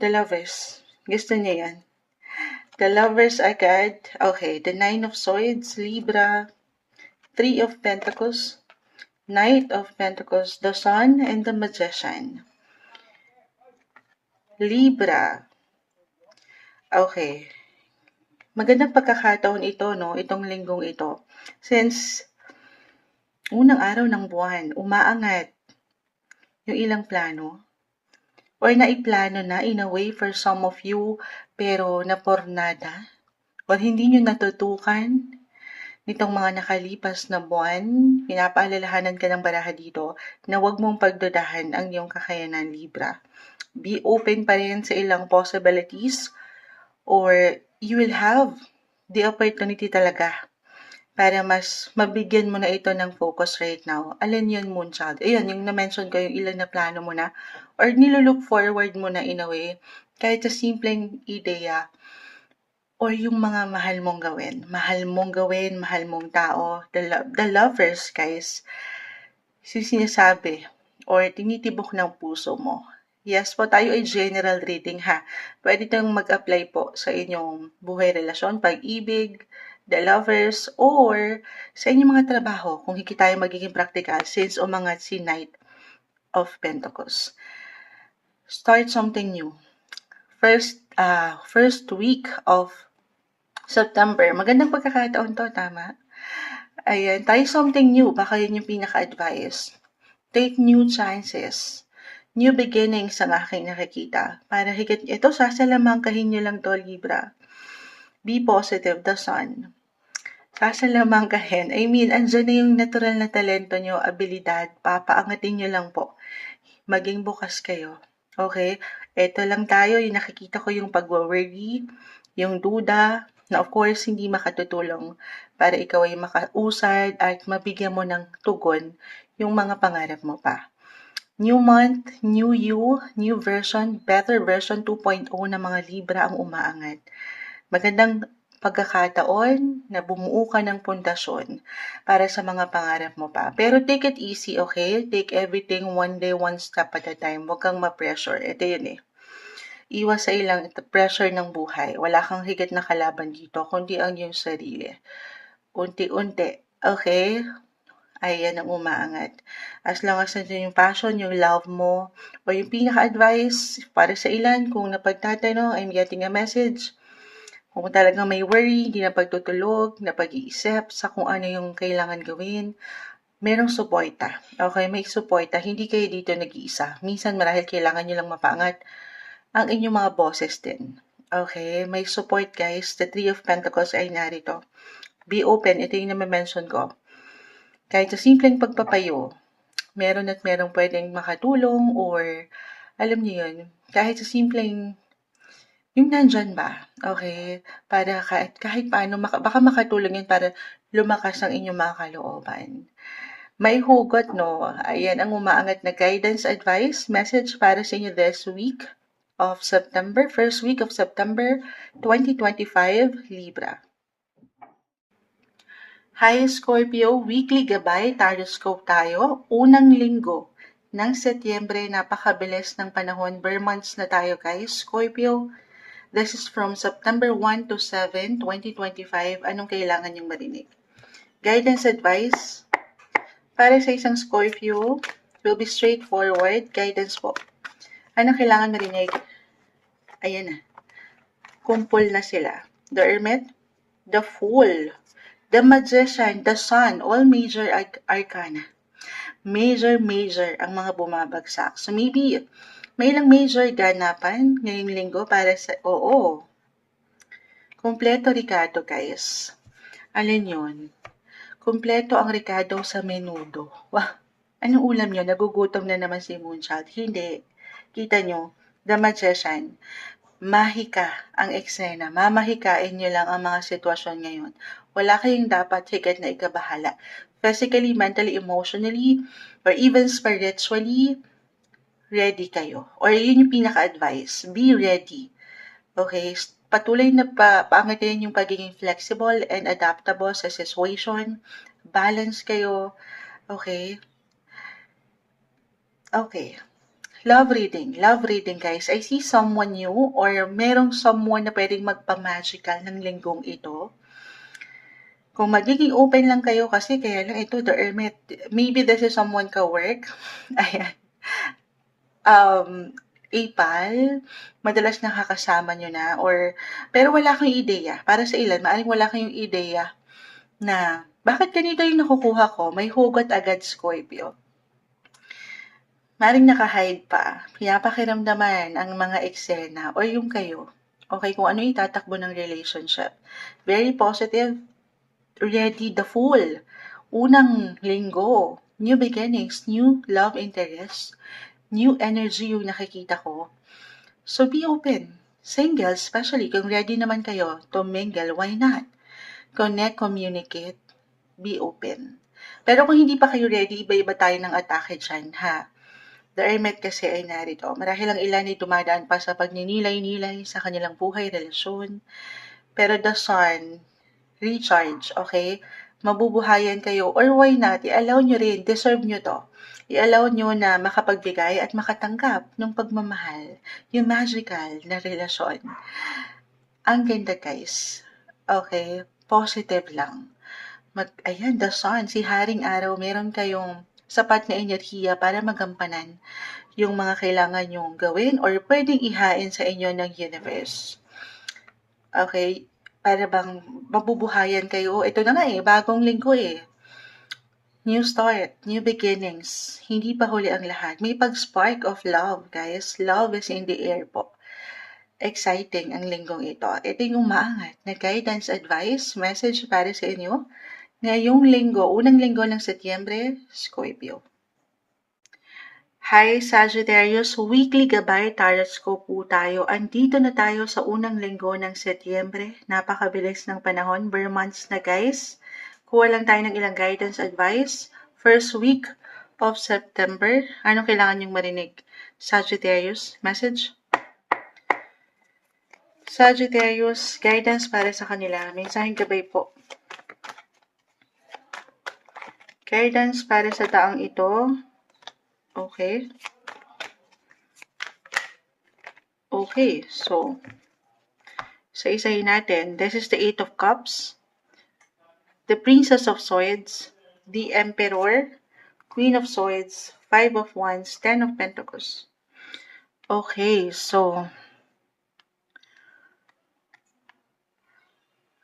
Speaker 1: The Lovers. Gusto niya yan. The Lovers agad. Okay, the Nine of Swords, Libra. Three of Pentacles, Knight of Pentacles, the Sun, and the Magician. Libra. Okay. Magandang pagkakataon ito, no? Itong linggong ito. Since unang araw ng buwan, umaangat yung ilang plano. Or naiplano na in a way for some of you, pero napornada. Or hindi nyo natutukan nitong mga nakalipas na buwan, pinapaalalahanan ka ng baraha dito na huwag mong pagdudahan ang iyong kakayanan, Libra. Be open pa rin sa ilang possibilities or you will have the opportunity talaga para mas mabigyan mo na ito ng focus right now. Alin yun, Moonchild? Ayun, yung na-mention ko, yung ilan na plano mo na or nilook forward mo na in a way, kahit sa simpleng ideya or yung mga mahal mong gawin. Mahal mong tao. The lovers, guys, sinasabi or tinitibok ng puso mo. Yes po, tayo ay general reading ha. Pwede itong mag-apply po sa inyong buhay, relasyon, pag-ibig, the lovers, or sa inyong mga trabaho kung hindi tayo magiging practical since umangat si Knight of Pentacles. Start something new. First week of September. Magandang pagkakataon to, tama? Ayan, try something new. Baka yun yung pinaka-advice. Take new chances. New beginnings ang aking nakikita. Para higit ito, sasalamangkahin nyo lang to, Libra. Be positive, the Sun. Sasalamangkahin. I mean, andyan na yung natural na talento nyo, abilidad. Papaangatin nyo lang po. Maging bukas kayo. Okay? Ito lang tayo, yung nakikita ko yung pag-worry, yung duda, na of course, hindi makatutulong para ikaw ay makausad at mabigyan mo ng tugon yung mga pangarap mo pa. New month, new you, new version, better version 2.0 na mga Libra ang umaangat. Magandang pagkakataon na bumuo ka ng pundasyon para sa mga pangarap mo pa. Pero take it easy, okay? Take everything one day, one step at a time. Huwag kang ma-pressure. Ito yun eh. Iwas sa ilang pressure ng buhay. Wala kang higit na kalaban dito, kundi ang iyong sarili. Unti-unti, okay? Ayan ang umaangat. As long as nandiyan yung passion, yung love mo, o yung pinaka-advice para sa ilan, kung napagtatanong, I'm getting a message, kung talagang may worry, hindi na pagtutulog, na pag-iisip sa kung ano yung kailangan gawin, merong suporta. Okay, may suporta. Hindi kayo dito nag-iisa. Minsan marahil kailangan nyo lang mapaangat ang inyong mga boses din. Okay, may support guys. The Three of Pentacles ay narito. Be open. Ito yung na-mention ko. Kahit sa simpleng pagpapayo, meron at merong pwedeng makatulong or alam niyo yun, kahit sa simpleng yung nandyan ba, okay, para kahit paano, baka makatulong yun para lumakas ang inyong mga kalooban. May hugot, no? Ayan ang umaangat na guidance, advice, message para sa inyo this week of September, first week of September 2025, Libra. Hi Scorpio, weekly gabay, horoscope tayo. Unang linggo ng Setyembre, napakabilis ng panahon. Bare months na tayo guys. Scorpio, this is from September 1 to 7, 2025. Anong kailangan niyong marinig? Guidance advice para sa isang Scorpio will be straightforward. Guidance po. Anong kailangan marinig? Ayan na. Kumpul na sila. The Hermit, the Fool, the Magician, the Sun, all major arcana. Major ang mga bumabagsak. So maybe, may ilang major ganapan ngayong linggo para sa, Kompleto Ricardo guys. Alin yun? Kompleto ang Ricardo sa menudo. Wah, anong ulam nyo? Nagugutom na naman si Moonchild. Hindi. Kita nyo, the Magician. Mahika ang eksena. Mamahikain nyo lang ang mga sitwasyon ngayon. Wala kayong dapat higit na ikabahala. Physically, mentally, emotionally, or even spiritually, ready kayo. Or yun yung pinaka-advice. Be ready. Okay? Patuloy na paangatin yung pagiging flexible and adaptable sa situation. Balance kayo. Okay? Okay. Love reading guys. I see someone new or merong someone na pwedeng magpa-magical ng linggong ito. Kung magiging open lang kayo kasi kaya lang ito, the Hermit, maybe this is someone ka-work. Ayan. Ipal, madalas nakakasama nyo na pero wala kayong ideya. Para sa ilan, maaring wala kayong ideya na bakit ganito yung nakukuha ko? May hugot agad, Scorpio. Maring naka-hide pa, pinapakiramdaman ang mga eksena or yung kayo. Okay, kung ano itatakbo ng relationship. Very positive, ready the Fool. Unang linggo, new beginnings, new love interest, new energy yung nakikita ko. So be open. Single, especially kung ready naman kayo to mingle, why not? Connect, communicate, be open. Pero kung hindi pa kayo ready, iba-iba tayo ng atake dyan, ha? The Hermit kasi ay narito. Marahil ang ilan ay dumadaan pa sa pagninilay-nilay sa kanilang buhay, relasyon. Pero the Sun, recharge, okay? Mabubuhayan kayo or why not, i-allow nyo rin, deserve nyo to. I-allow nyo na makapagbigay at makatanggap ng pagmamahal, yung magical na relasyon. Ang ganda guys. Okay, positive lang. Ayan, the Sun, si Haring Araw, meron kayong sapat na enerhiya para magampanan yung mga kailangan nyong gawin or pwedeng ihain sa inyo ng universe. Okay, para bang mabubuhayan kayo. Ito na nga bagong linggo New start, new beginnings. Hindi pa huli ang lahat. May pag-spark of love, guys. Love is in the air po. Exciting ang linggong ito. Ito yung maangat na guidance, advice, message para sa inyo. Ngayong linggo, unang linggo ng Setyembre, Scorpio. Hi Sagittarius, weekly gabay tarot po tayo. Andito na tayo sa unang linggo ng Setyembre. Napakabilis ng panahon, bare months na guys. Kuha lang tayo ng ilang guidance advice. First week of September, anong kailangan nyong marinig? Sagittarius, message? Sagittarius, guidance para sa kanila. Mensaheng gabay po. Guidance para sa taong ito. Okay. Okay, so, isa-isahin natin. This is the Eight of Cups, the Princess of Swords, the Emperor, Queen of Swords, Five of Wands, Ten of Pentacles. Okay, so,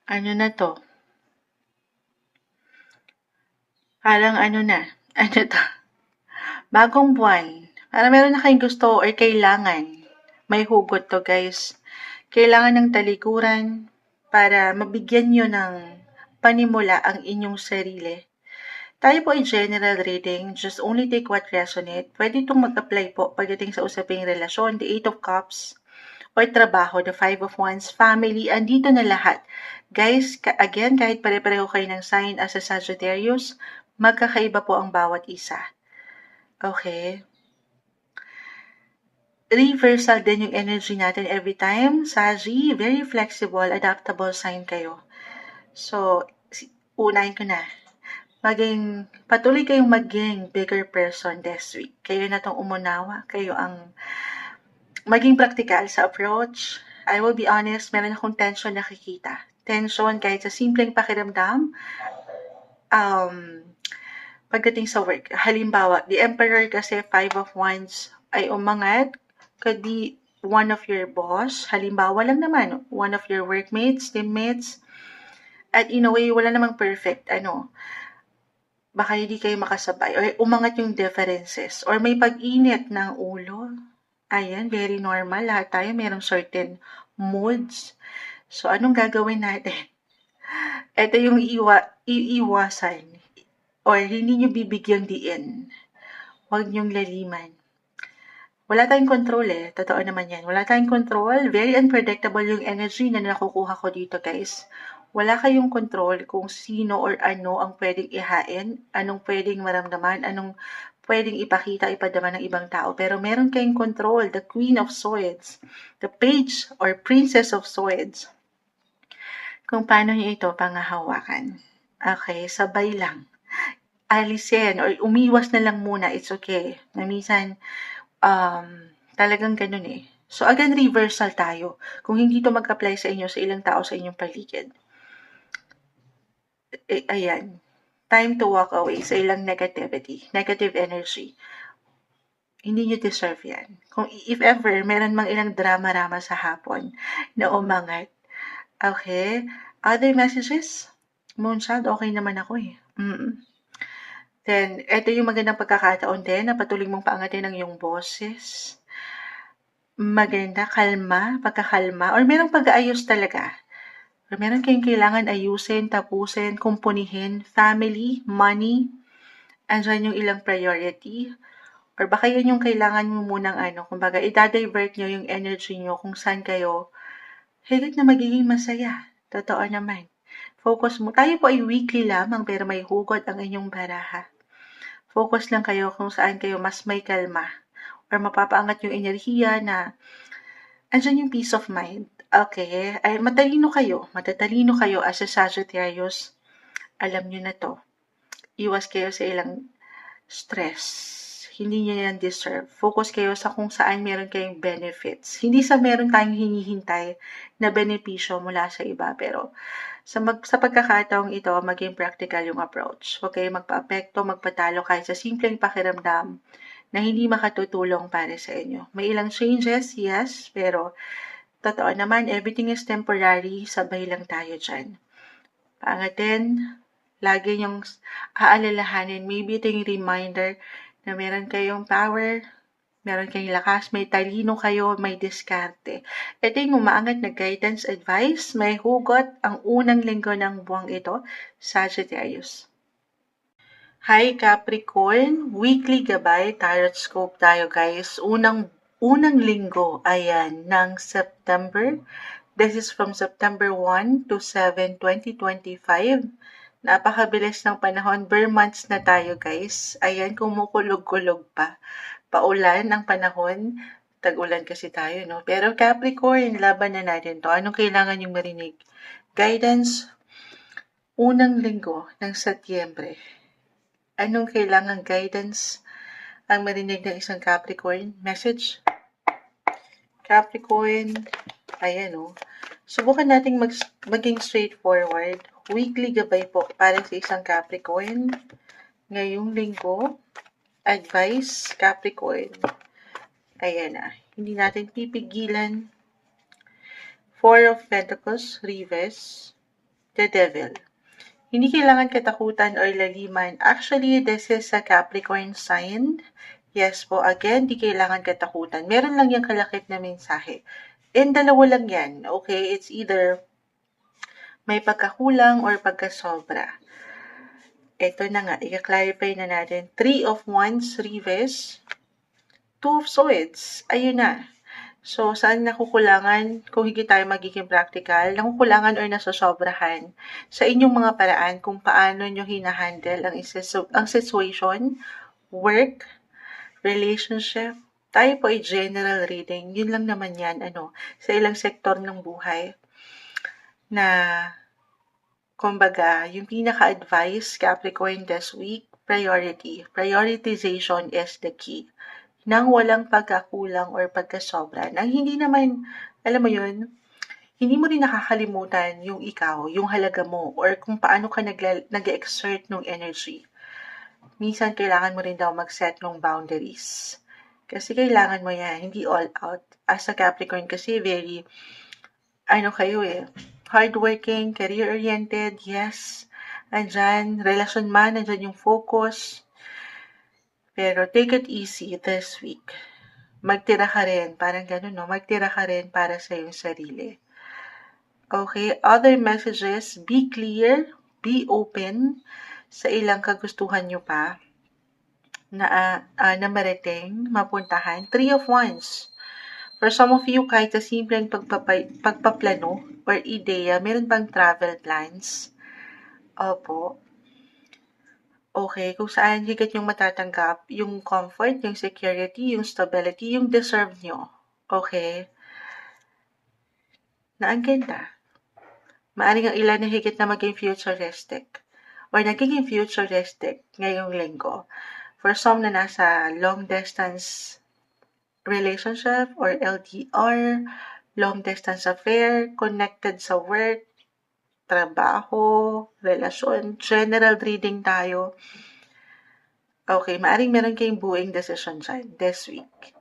Speaker 1: ano na to? Parang ano to? Bagong buwan. Parang meron na kayong gusto or kailangan. May hugot to guys. Kailangan ng talikuran para mabigyan nyo ng panimula ang inyong sarili. Tayo po ay general reading. Just only take what resonate. Pwede itong mag-apply po pagdating sa usaping relasyon, the Eight of Cups, or trabaho, the Five of Wands, family, andito na lahat. Guys, again, kahit pare-pareho kayo ng sign as a Sagittarius, magkakaiba po ang bawat isa. Okay? Reversal din yung energy natin every time. Sagi, very flexible, adaptable sign kayo. So, unahin ko na. Patuloy kayong maging bigger person this week. Kayo na tong umunawa. Kayo ang maging practical sa approach. I will be honest, meron akong tension nakikita. Tension kahit sa simpleng pakiramdam. Pagdating sa work, halimbawa, the Emperor kasi Five of Wands ay umangat, could be one of your boss, halimbawa lang naman, one of your workmates, teammates, at in a way, wala namang perfect, baka hindi kayo makasabay, or umangat yung differences, or may pag-init ng ulo. Ayan, very normal. Lahat tayo mayroong certain moods. So, anong gagawin natin? Ito yung iiwasan or hindi nyo bibigyang diin. Huwag nyong laliman. Wala tayong control Totoo naman yan. Wala tayong control. Very unpredictable yung energy na nakukuha ko dito, guys. Wala kayong control kung sino or ano ang pwedeng ihain, anong pwedeng maramdaman, anong pwedeng ipakita, ipadama ng ibang tao. Pero meron kayong control, the Queen of Swords, the Page or Princess of Swords. Kung paano niyo ito pangahawakan. Okay, sabay lang. Alisin or umiwas na lang muna, it's okay. Na minsan, talagang ganun So, again, reversal tayo. Kung hindi ito mag-apply sa inyo, sa ilang tao sa inyong paligid. ayan, time to walk away sa ilang negativity, negative energy. Hindi nyo deserve yan. Kung if ever, meron mang ilang drama-rama sa hapon na umangat. Okay? Other messages? Moonchild, okay naman ako eh. Then, eto yung magandang pagkakataon din na patuloy mong paangatin ang iyong boses. Maganda, pagkakalma, or merong pag-aayos talaga. Or meron kayong kailangan ayusin, tapusin, kumpunihin, family, money, andyan yung ilang priority. Or baka yun yung kailangan mo munang kumbaga, i-divert nyo yung energy nyo kung saan kayo higit na magiging masaya. Totoo naman. Focus mo. Tayo po ay weekly lamang pero may hugot ang inyong baraha. Focus lang kayo kung saan kayo mas may kalma or mapapaangat yung enerhiya na andyan yung peace of mind. Okay? Ay, matatalino kayo as a Sagittarius. Alam nyo na to. Iwas kayo sa ilang stress. Hindi nyo yan deserve. Focus kayo sa kung saan meron kayong benefits. Hindi sa meron tayong hinihintay na benepisyo mula sa iba. Pero sa pagkakataong ito, maging practical yung approach. Huwag kayo magpa-apekto, magpatalo kahit sa simpleng pakiramdam na hindi makatutulong para sa inyo. May ilang changes, yes, pero totoo naman, everything is temporary, sabay lang tayo dyan. Pangatin, lagi niyong aalalahanin, maybe ito yung reminder na meron kayong power, meron kayong lakas, may talino kayo, may diskarte. Ito yung umaangat na guidance advice, may hugot ang unang linggo ng buwang ito, Sagittarius. Hi Capricorn, weekly gabay, tarot scope tayo guys. Unang linggo, ayan, ng September. This is from September 1 to 7, 2025. Napakabilis ng panahon. Bare months na tayo guys. Ayan, kumukulog-kulog pa. Paulan ang panahon. Tag-ulan kasi tayo, no? Pero Capricorn, laban na natin to. Anong kailangan yung marinig? Guidance, unang linggo ng Setyembre. Anong kailangan guidance ang marinig ng isang Capricorn? Message? Capricorn, ayan o. Subukan nating maging straightforward. Weekly gabay po para sa isang Capricorn. Ngayong linggo, advice, Capricorn. Ayan na. Hindi natin pipigilan. Four of Pentacles, Reverse, the Devil. Hindi kailangan katakutan or laliman. Actually, this is a Capricorn sign. Yes po, again, di kailangan katakutan. Meron lang yung kalakip na mensahe. And dalawa lang yan, okay? It's either may pagkakulang or pagkasobra. Ito na nga, i-clarify na natin. Three of Wands, Reverse. Two of Swords. Ayun na. So, saan nakukulangan kung hindi tayo magiging practical? Nakukulangan or nasosobrahan sa inyong mga paraan kung paano nyo hinahandle ang situation, work, relationship. Tayo po ay general reading. Yun lang naman yan, sa ilang sektor ng buhay. Na, kumbaga, yung pinaka-advice, Capricorn this week, priority. Prioritization is the key. Nang walang pagkakulang or pagkasobra. Nang hindi naman, alam mo yun, hindi mo rin nakakalimutan yung ikaw, yung halaga mo, or kung paano ka nag-exert ng energy. Minsan, kailangan mo rin daw mag-set ng boundaries. Kasi kailangan mo yan, hindi all out. As a Capricorn kasi, very, hardworking, career-oriented, yes. Andyan, relasyon man, andyan yung focus. Pero take it easy this week. Magtira ka rin, parang ganun, no? Magtira ka rin para sa iyong sarili. Okay, other messages, be clear, be open sa ilang kagustuhan nyo pa na marating, mapuntahan. Three of Wands. For some of you, kahit sa simpleng pagpaplano or ideya, meron bang travel plans? Opo. Okay, kung saan higit yung matatanggap, yung comfort, yung security, yung stability, yung deserve nyo. Okay? Na ang ganda. Maaring ang ilan na higit na maging futuristic or nagiging futuristic ngayong linggo. For some na nasa long distance relationship or LDR, long distance affair, connected sa work, trabaho, relasyon, general reading tayo. Okay, maaring meron kayong buuing desisyon dyan this week.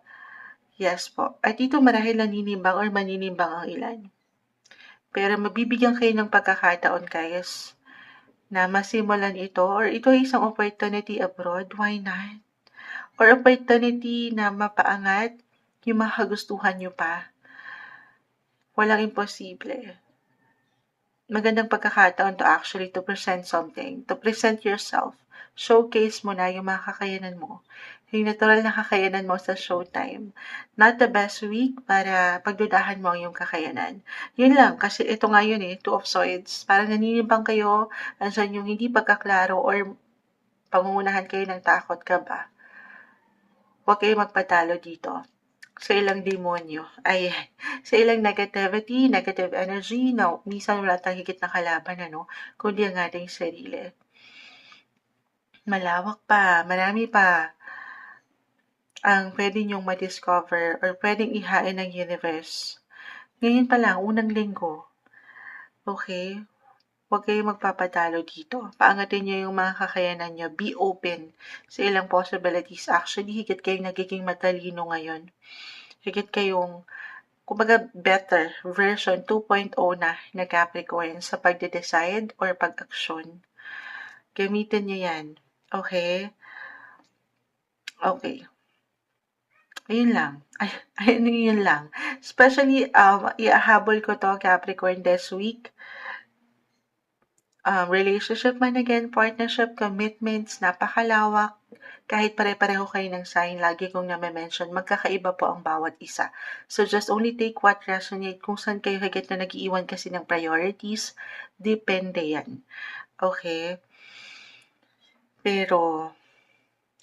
Speaker 1: Yes po. At dito marahil naninimbang or maninimbang ang ilan. Pero mabibigyan kayo ng pagkakataon, guys, na masimulan ito or ito ay isang opportunity abroad. Why not? Or opportunity na mapaangat yung mga kagustuhan nyo pa. Walang imposible. Magandang pagkakataon to actually to present something, to present yourself. Showcase mo na yung mga kakayanan mo. Yung natural na kakayanan mo sa showtime. Not the best week para pagdudahan mo ang iyong kakayanan. Yun lang, kasi ito nga yun Two of Swords. Parang naninimbang kayo, andyan yung hindi pagkaklaro or pangungunahan kayo ng takot ka ba. Huwag kayo magpatalo dito sa ilang demonyo. Ayan. Sa ilang negativity, negative energy, no, minsan wala tayong higit na kalaban, kundi ang ating sarili. Malawak pa, marami pa ang pwede nyong ma-discover or pwedeng ihain ng universe. Ngayon pa lang, unang linggo. Okay? Huwag kayong magpapatalo dito. Paangatin nyo yung mga kakayanan nyo. Be open sa ilang possibilities. Actually, higit kayong nagiging matalino ngayon. Higit kayong, kumbaga, better version 2.0 na Capricorn sa pagde-decide or pag-aksyon. Gamitin nyo yan. Okay? Okay. Ayun lang. Yun lang. Especially, iahabol ko to, Capricorn, this week. Relationship man again, partnership, commitments, napakalawak. Kahit pare-pareho kayo ng sign, lagi kong na-mention, magkakaiba po ang bawat isa. So just only take what resonate. Kung saan kayo higit na nag-iiwan kasi ng priorities, depende yan. Okay? Pero,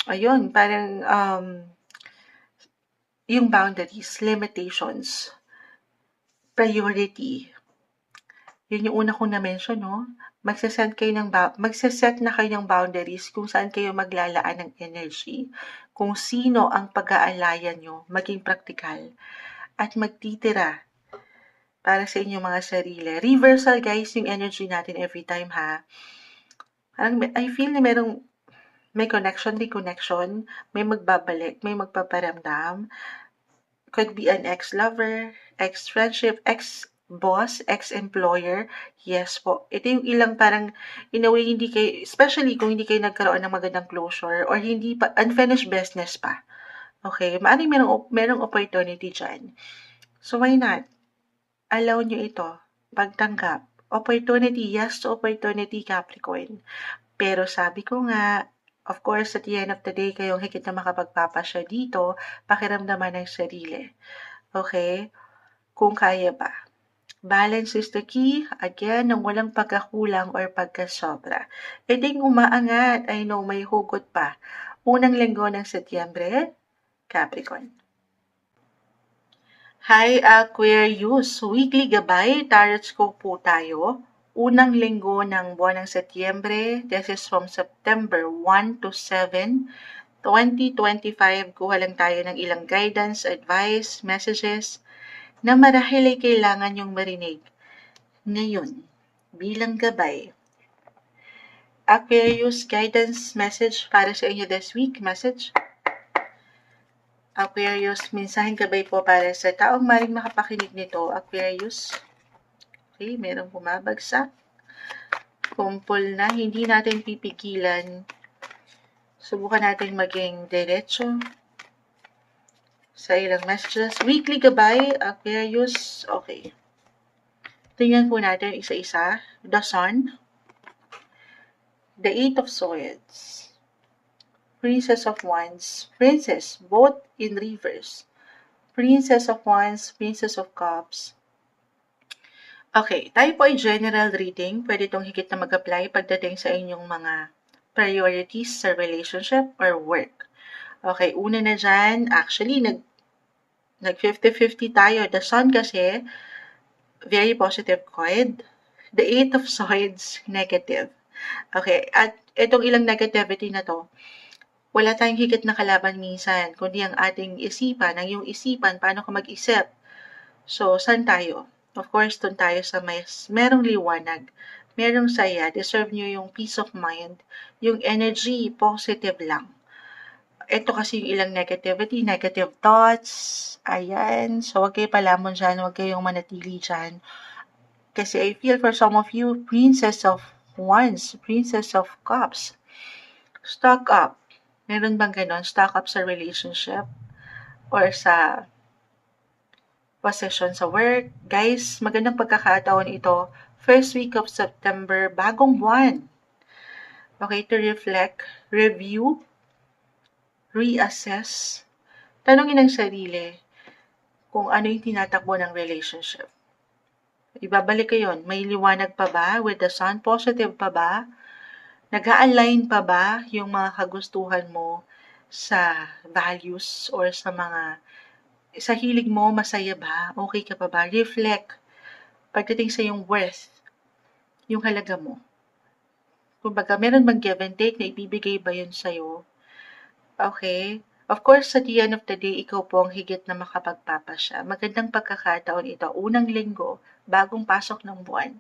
Speaker 1: ayun, parang, yung boundaries, limitations, priority. Yun yung una kong na-mention, Magsaset na kayo ng boundaries kung saan kayo maglalaan ng energy, kung sino ang pag-aalayan nyo, maging praktikal, at magtitira para sa inyong mga sarili. Reversal, guys, yung energy natin every time, ha? Parang, I feel na may connection, may magbabalik, may magpaparamdam. Could be an ex-lover, ex-friendship, ex-boss, ex-employer. Yes po. Ito yung ilang parang, in a way, hindi kayo, especially kung hindi kayo nagkaroon ng magandang closure or hindi pa, unfinished business pa. Okay? Maaaring merong opportunity dyan. So, why not? Allow nyo ito. Pagtanggap. Opportunity, yes to opportunity, Capricorn. Pero sabi ko nga, of course, at the end of the day, kayong higit na makapagpapasya dito, pakiramdaman ng sarili. Okay? Kung kaya ba. Balance is the key. Again, nang walang pagkakulang or pagkasobra. E ding umaangat. I know, may hugot pa. Unang linggo ng Setyembre, Capricorn. Hi, Aquarius. Weekly gabay, tarot scope po tayo. Unang linggo ng buwan ng Setyembre. This is from September 1 to 7, 2025. Kuha lang tayo ng ilang guidance, advice, messages na marahil ay kailangan yung marinig ngayon bilang gabay. Aquarius, guidance message para sa inyo this week. Message. Aquarius, mensaheng gabay po para sa taong maring makapakinig nito. Aquarius. Okay, merong bumabagsak. Kumpol na, hindi natin pipigilan. Subukan natin maging diretso sa ilang messages. Weekly gabay, Aquarius. Okay. Tingnan po natin isa-isa. The Sun. The Eight of Swords. Princess of Wands. Princess, both in reverse. Princess of Wands, Princess of Cups. Okay, tayo po ay general reading. Pwede itong higit na mag-apply pagdating sa inyong mga priorities sa relationship or work. Okay, una na dyan, actually, nag 50-50 tayo. The Sun kasi, very positive card. The Eight of Swords, negative. Okay, at itong ilang negativity na to, wala tayong higit na kalaban minsan, kundi ang ating isipan, ang iyong isipan, paano ka mag-isip. So, saan tayo? Of course, dun tayo sa merong liwanag, merong saya, deserve nyo yung peace of mind, yung energy, positive lang. Ito kasi yung ilang negativity, negative thoughts, ayan. So, huwag kayo palamon dyan, huwag kayong manatili dyan. Kasi I feel for some of you, Princess of Wands, Princess of Cups, stock up. Meron bang ganon? Stock up sa relationship or sa possession sa work. Guys, magandang pagkakataon ito. First week of September, bagong buwan. Okay, to reflect, review, reassess, tanongin ang sarili kung ano yung tinatakbo ng relationship. Ibabalik ko yun. May liwanag pa ba with the sun? Positive pa ba? Nag-a-align pa ba yung mga kagustuhan mo sa values or sa hilig mo? Masaya ba? Okay ka pa ba? Reflect pagdating sa yung worth, yung halaga mo. Kumbaga, meron bang give and take na ibibigay ba yun sa'yo? Okay? Of course, at the end of the day, ikaw po ang higit na makapagpapasya. Magandang pagkakataon ito. Unang linggo, bagong pasok ng buwan.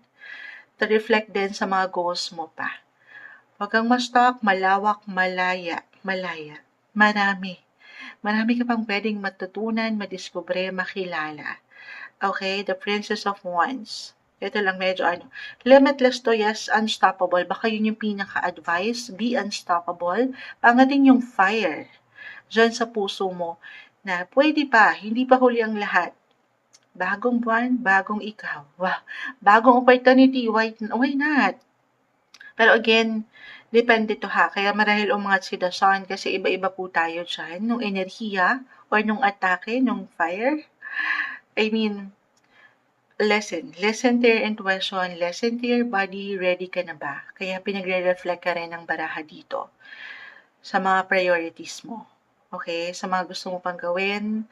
Speaker 1: To reflect din sa mga goals mo pa. Huwag kang ma-stuck, malawak, malaya. Marami. Marami ka pang pwedeng matutunan, madiskubre, makilala. Okay? The Princess of Wands. Ito lang medyo limitless to, yes, unstoppable. Baka yun yung pinaka-advice, be unstoppable. Pangating yung fire dyan sa puso mo na pwede pa, hindi pa huli ang lahat. Bagong buwan, bagong ikaw. Wow. Bagong opportunity, why not? Pero again, depende to ha. Kaya marahil umangat si the sun kasi iba-iba po tayo dyan. Nung enerhiya or nung atake, nung fire. I mean, listen to your intuition, listen to your body, ready ka na ba? Kaya pinagre-reflect ka rin ng baraha dito sa mga priorities mo. Okay? Sa mga gusto mo pang gawin,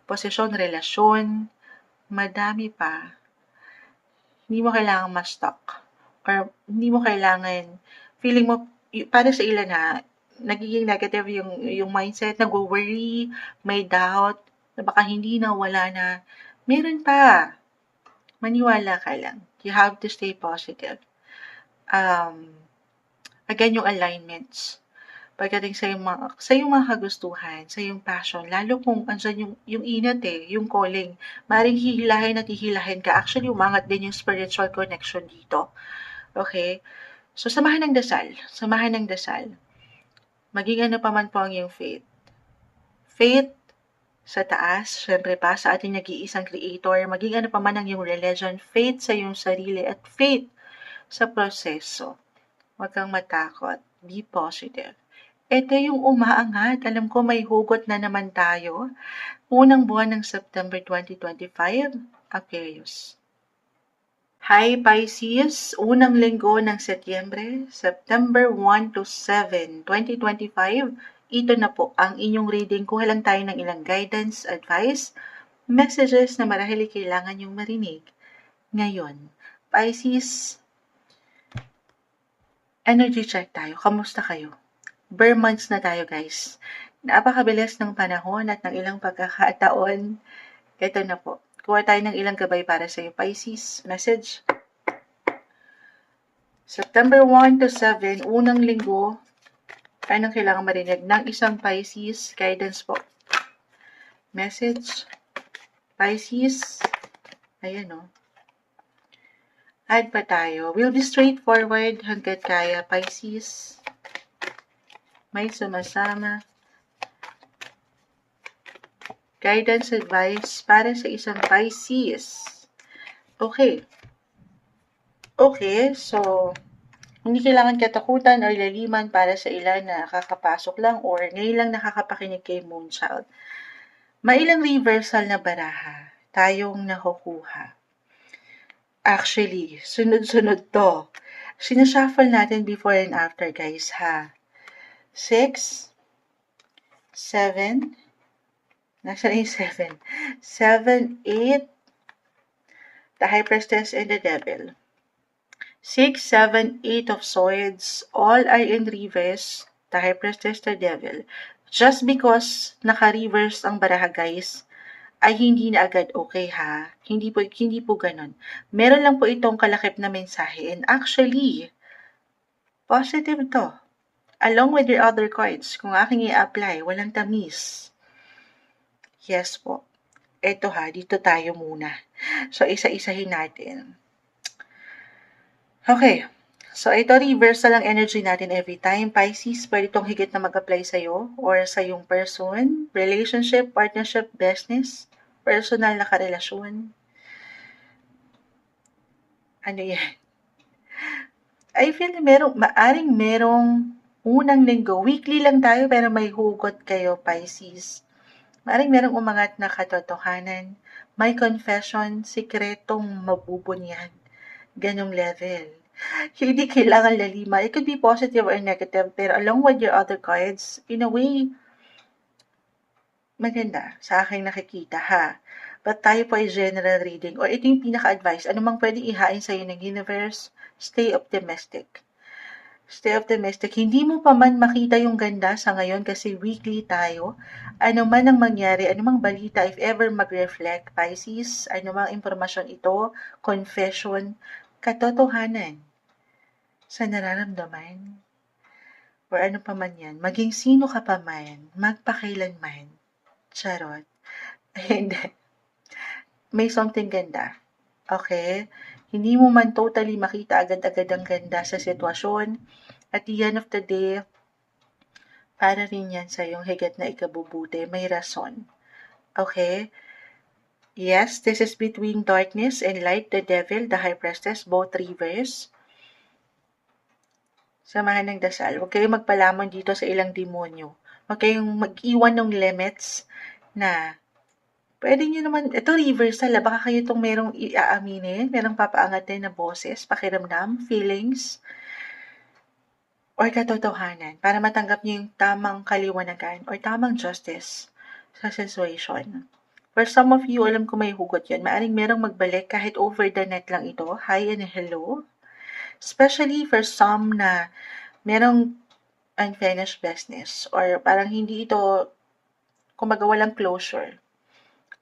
Speaker 1: posisyon, relasyon, madami pa. Hindi mo kailangan ma-stuck. Or hindi mo kailangan, feeling mo, para sa ilan ha, nagiging negative yung mindset, nag-worry, may doubt, na baka hindi na, wala na. Meron pa. Maniwala ka lang. You have to stay positive. Again, yung alignments. Pagdating sa yung mga kagustuhan, sa yung passion, lalo kung andyan yung inat yung calling, maring hihilahin at hihilahin ka. Actually, umangat din yung spiritual connection dito. Okay? So, samahan ng dasal. Maging ano pa man po ang yung faith. Faith sa taas, syempre pa, sa ating nag-iisang creator, maging ano pa man ang yung religion, faith sa iyong sarili at faith sa proseso. Huwag kang matakot. Be positive. Ito yung umaangat. Alam ko may hugot na naman tayo. Unang buwan ng September 2025, Aquarius. Hi Pisces, unang linggo ng Setyembre, September 1 to 7, 2025. Ito na po ang inyong reading. Kuha lang tayo ng ilang guidance, advice, messages na marahil kailangan yung marinig. Ngayon, Pisces, energy check tayo. Kamusta kayo? Bare months na tayo, guys. Napakabilis ng panahon at ng ilang pagkakataon. Ito na po. Kuha tayo ng ilang gabay para sa iyo, Pisces. Message. September 1 to 7, unang linggo. Anong kailangan marinig ng isang Pisces? Guidance po. Message. Pisces. Ayan o. Add pa tayo. We'll be straightforward hanggat kaya, Pisces. May sumasama. Guidance advice para sa isang Pisces. Okay, so hindi kailangan katakutan o ilaliman para sa ilan na kakapasok lang or ngayon lang nakakapakinig kay Moonchild. Mailang reversal na baraha tayong nakukuha. Actually, sunod-sunod to. Sinashuffle natin before and after, guys, ha. 6, 7, nasa na yung 7? 7, 8, the High Priestess and the Devil. 6, 7, 8 of Swords, all are in reverse, the High Priestess, the Devil. Just because naka-reverse ang baraha, guys, ay hindi na agad okay ha. Hindi po gano'n. Meron lang po itong kalakip na mensahe and actually, positive 'to. Along with your other cards, kung aking i-apply, walang tamis. Yes po. Eto ha, dito tayo muna. So, isa-isahin natin. Okay. So, ito reversal ang energy natin every time. Pisces, pwede itong higit na mag-apply sa'yo or sa iyong person, relationship, partnership, business, personal na karelasyon. Ano yan? I feel na maaring merong unang linggo. Weekly lang tayo pero may hugot kayo, Pisces. Maaring merong umangat na katotohanan. May confession, sikretong mabubunyan. Ganong level. Hindi kailangan lalima. It could be positive or negative, pero along with your other cards, in a way, maganda sa aking nakikita ha. But tayo po ay general reading or ito yung pinaka-advice. Ano mang pwedeng ihain sa'yo ng universe, stay optimistic. Stay optimistic. Hindi mo pa man makita yung ganda sa ngayon kasi weekly tayo. Ano man ang mangyari, ano mang balita, if ever mag-reflect, Pisces, ano mang impormasyon ito, confession, katotohanan sa nararamdaman or ano pa man yan, maging sino ka pa man, magpakailanman. Charot. Hindi. May something ganda. Okay? Hindi mo man totally makita agad-agad ang ganda sa sitwasyon. At the end of the day, para rin yan sa iyong higit na ikabubuti. May rason. Okay? Yes, this is between darkness and light, the devil, the high priestess, both reverse. Samahan ng dasal. Huwag kayong magpalamon dito sa ilang demonyo. Huwag kayong mag-iwan ng limits na pwede nyo naman, ito reversal, baka kayo itong merong iaaminin, merong papaangatin na boses, pakiramdam, feelings, or katotohanan para matanggap nyo yung tamang kaliwanagan or tamang justice sa situation. For some of you, alam ko may hugot yun. Maaring merong magbalik kahit over the net lang ito. Hi and hello. Especially for some na merong unfinished business or parang hindi ito, kumbaga walang closure.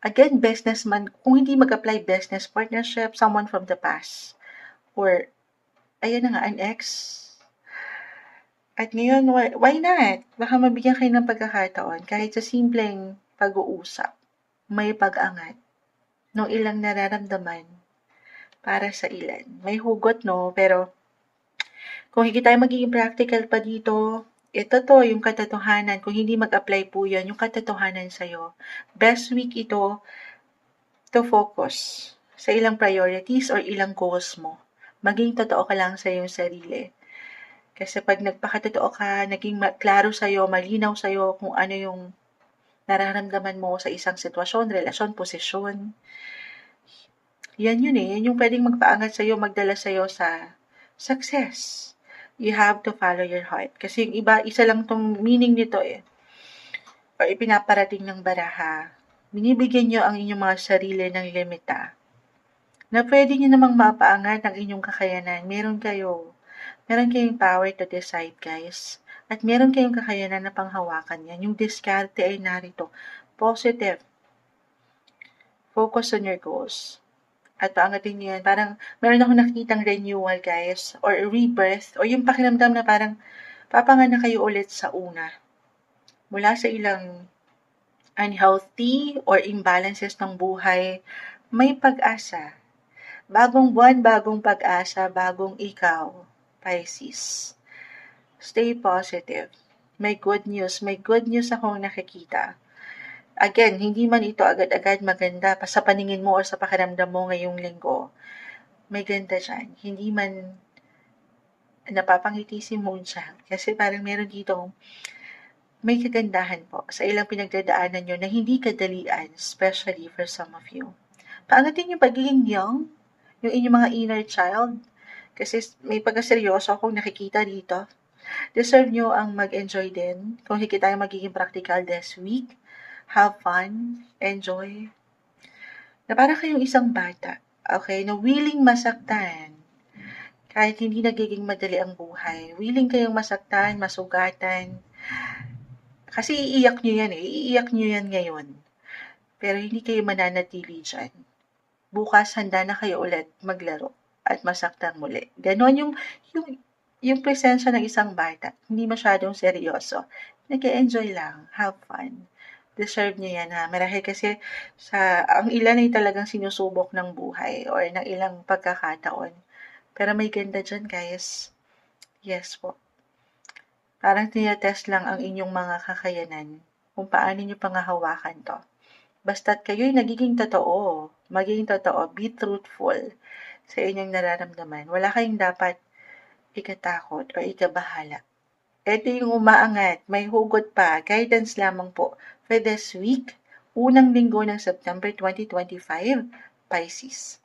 Speaker 1: Again, businessman, kung hindi mag-apply business partnership, someone from the past. Or, ayan na nga, an ex. At ngayon, why not? Baka mabigyan kayo ng pagkakataon kahit sa simpleng pag-uusap. May pag-angat ng ilang nararamdaman para sa ilan. May hugot, no? Pero, kung hindi tayo magiging practical pa dito, ito to, yung katotohanan. Kung hindi mag-apply po yan, yung katotohanan sa'yo. Best week ito to focus sa ilang priorities or ilang goals mo. Maging totoo ka lang sa iyong sarili. Kasi pag nagpakatotoo ka, naging klaro sa'yo, malinaw sa'yo kung ano yung nararamdaman mo sa isang sitwasyon, relasyon, posisyon. Yan yun eh. Yan yung pwedeng magpaangat sa'yo, magdala sa'yo sa success. You have to follow your heart. Kasi yung iba, isa lang tong meaning nito eh. Or ipinaparating ng baraha. Binibigyan nyo ang inyong mga sarili ng limita. Na pwede nyo namang mapaangat ang inyong kakayanan. Meron kayong power to decide, guys. At meron kayong kakayanan na panghawakan yan. Yung diskarte ay narito. Positive. Focus on your goals. At paangatin nyo yan. Parang meron akong nakitang renewal, guys. Or rebirth. O yung pakiramdam na parang papanganak kayo ulit sa una. Mula sa ilang unhealthy or imbalances ng buhay, may pag-asa. Bagong buwan, bagong pag-asa, bagong ikaw, Pisces. Stay positive. May good news akong nakikita. Again, hindi man ito agad-agad maganda pa sa paningin mo o sa pakiramdam mo ngayong linggo. May ganda dyan. Hindi man napapangiti si Moon siya. Kasi parang meron dito may kagandahan po sa ilang pinagdadaanan nyo na hindi kadalian, especially for some of you. Paangatin yung pagiging young, yung inyong mga inner child, kasi may pagkaseryoso akong nakikita dito. Deserve nyo ang mag-enjoy din. Kung hindi tayo magiging practical this week, have fun, enjoy. Na para kayong isang bata, okay, na willing masaktan, kahit hindi nagiging madali ang buhay. Willing kayong masaktan, masugatan, kasi iiyak nyo yan eh. Iiyak nyo yan ngayon. pero hindi kayo mananatili diyan. Bukas handa na kayo ulit maglaro at masaktan muli. Gano'n yung yung presensya ng isang bata, hindi masyadong seryoso. Nag-e-enjoy lang, have fun. Deserve niyo yan ha. Marahil kasi ang ilan ay talagang sinusubok ng buhay or ng ilang pagkakataon. Pero may ganda dyan guys. Yes po. Parang tinetest lang ang inyong mga kakayanan kung paano niyo pangahawakan to. Basta't kayo'y nagiging totoo, maging totoo, be truthful sa inyong nararamdaman. Wala kayong dapat ikatakot o ikabahala. Ito yung umaangat, may hugot pa, guidance lamang po for this week, unang linggo ng September 2025, Pisces.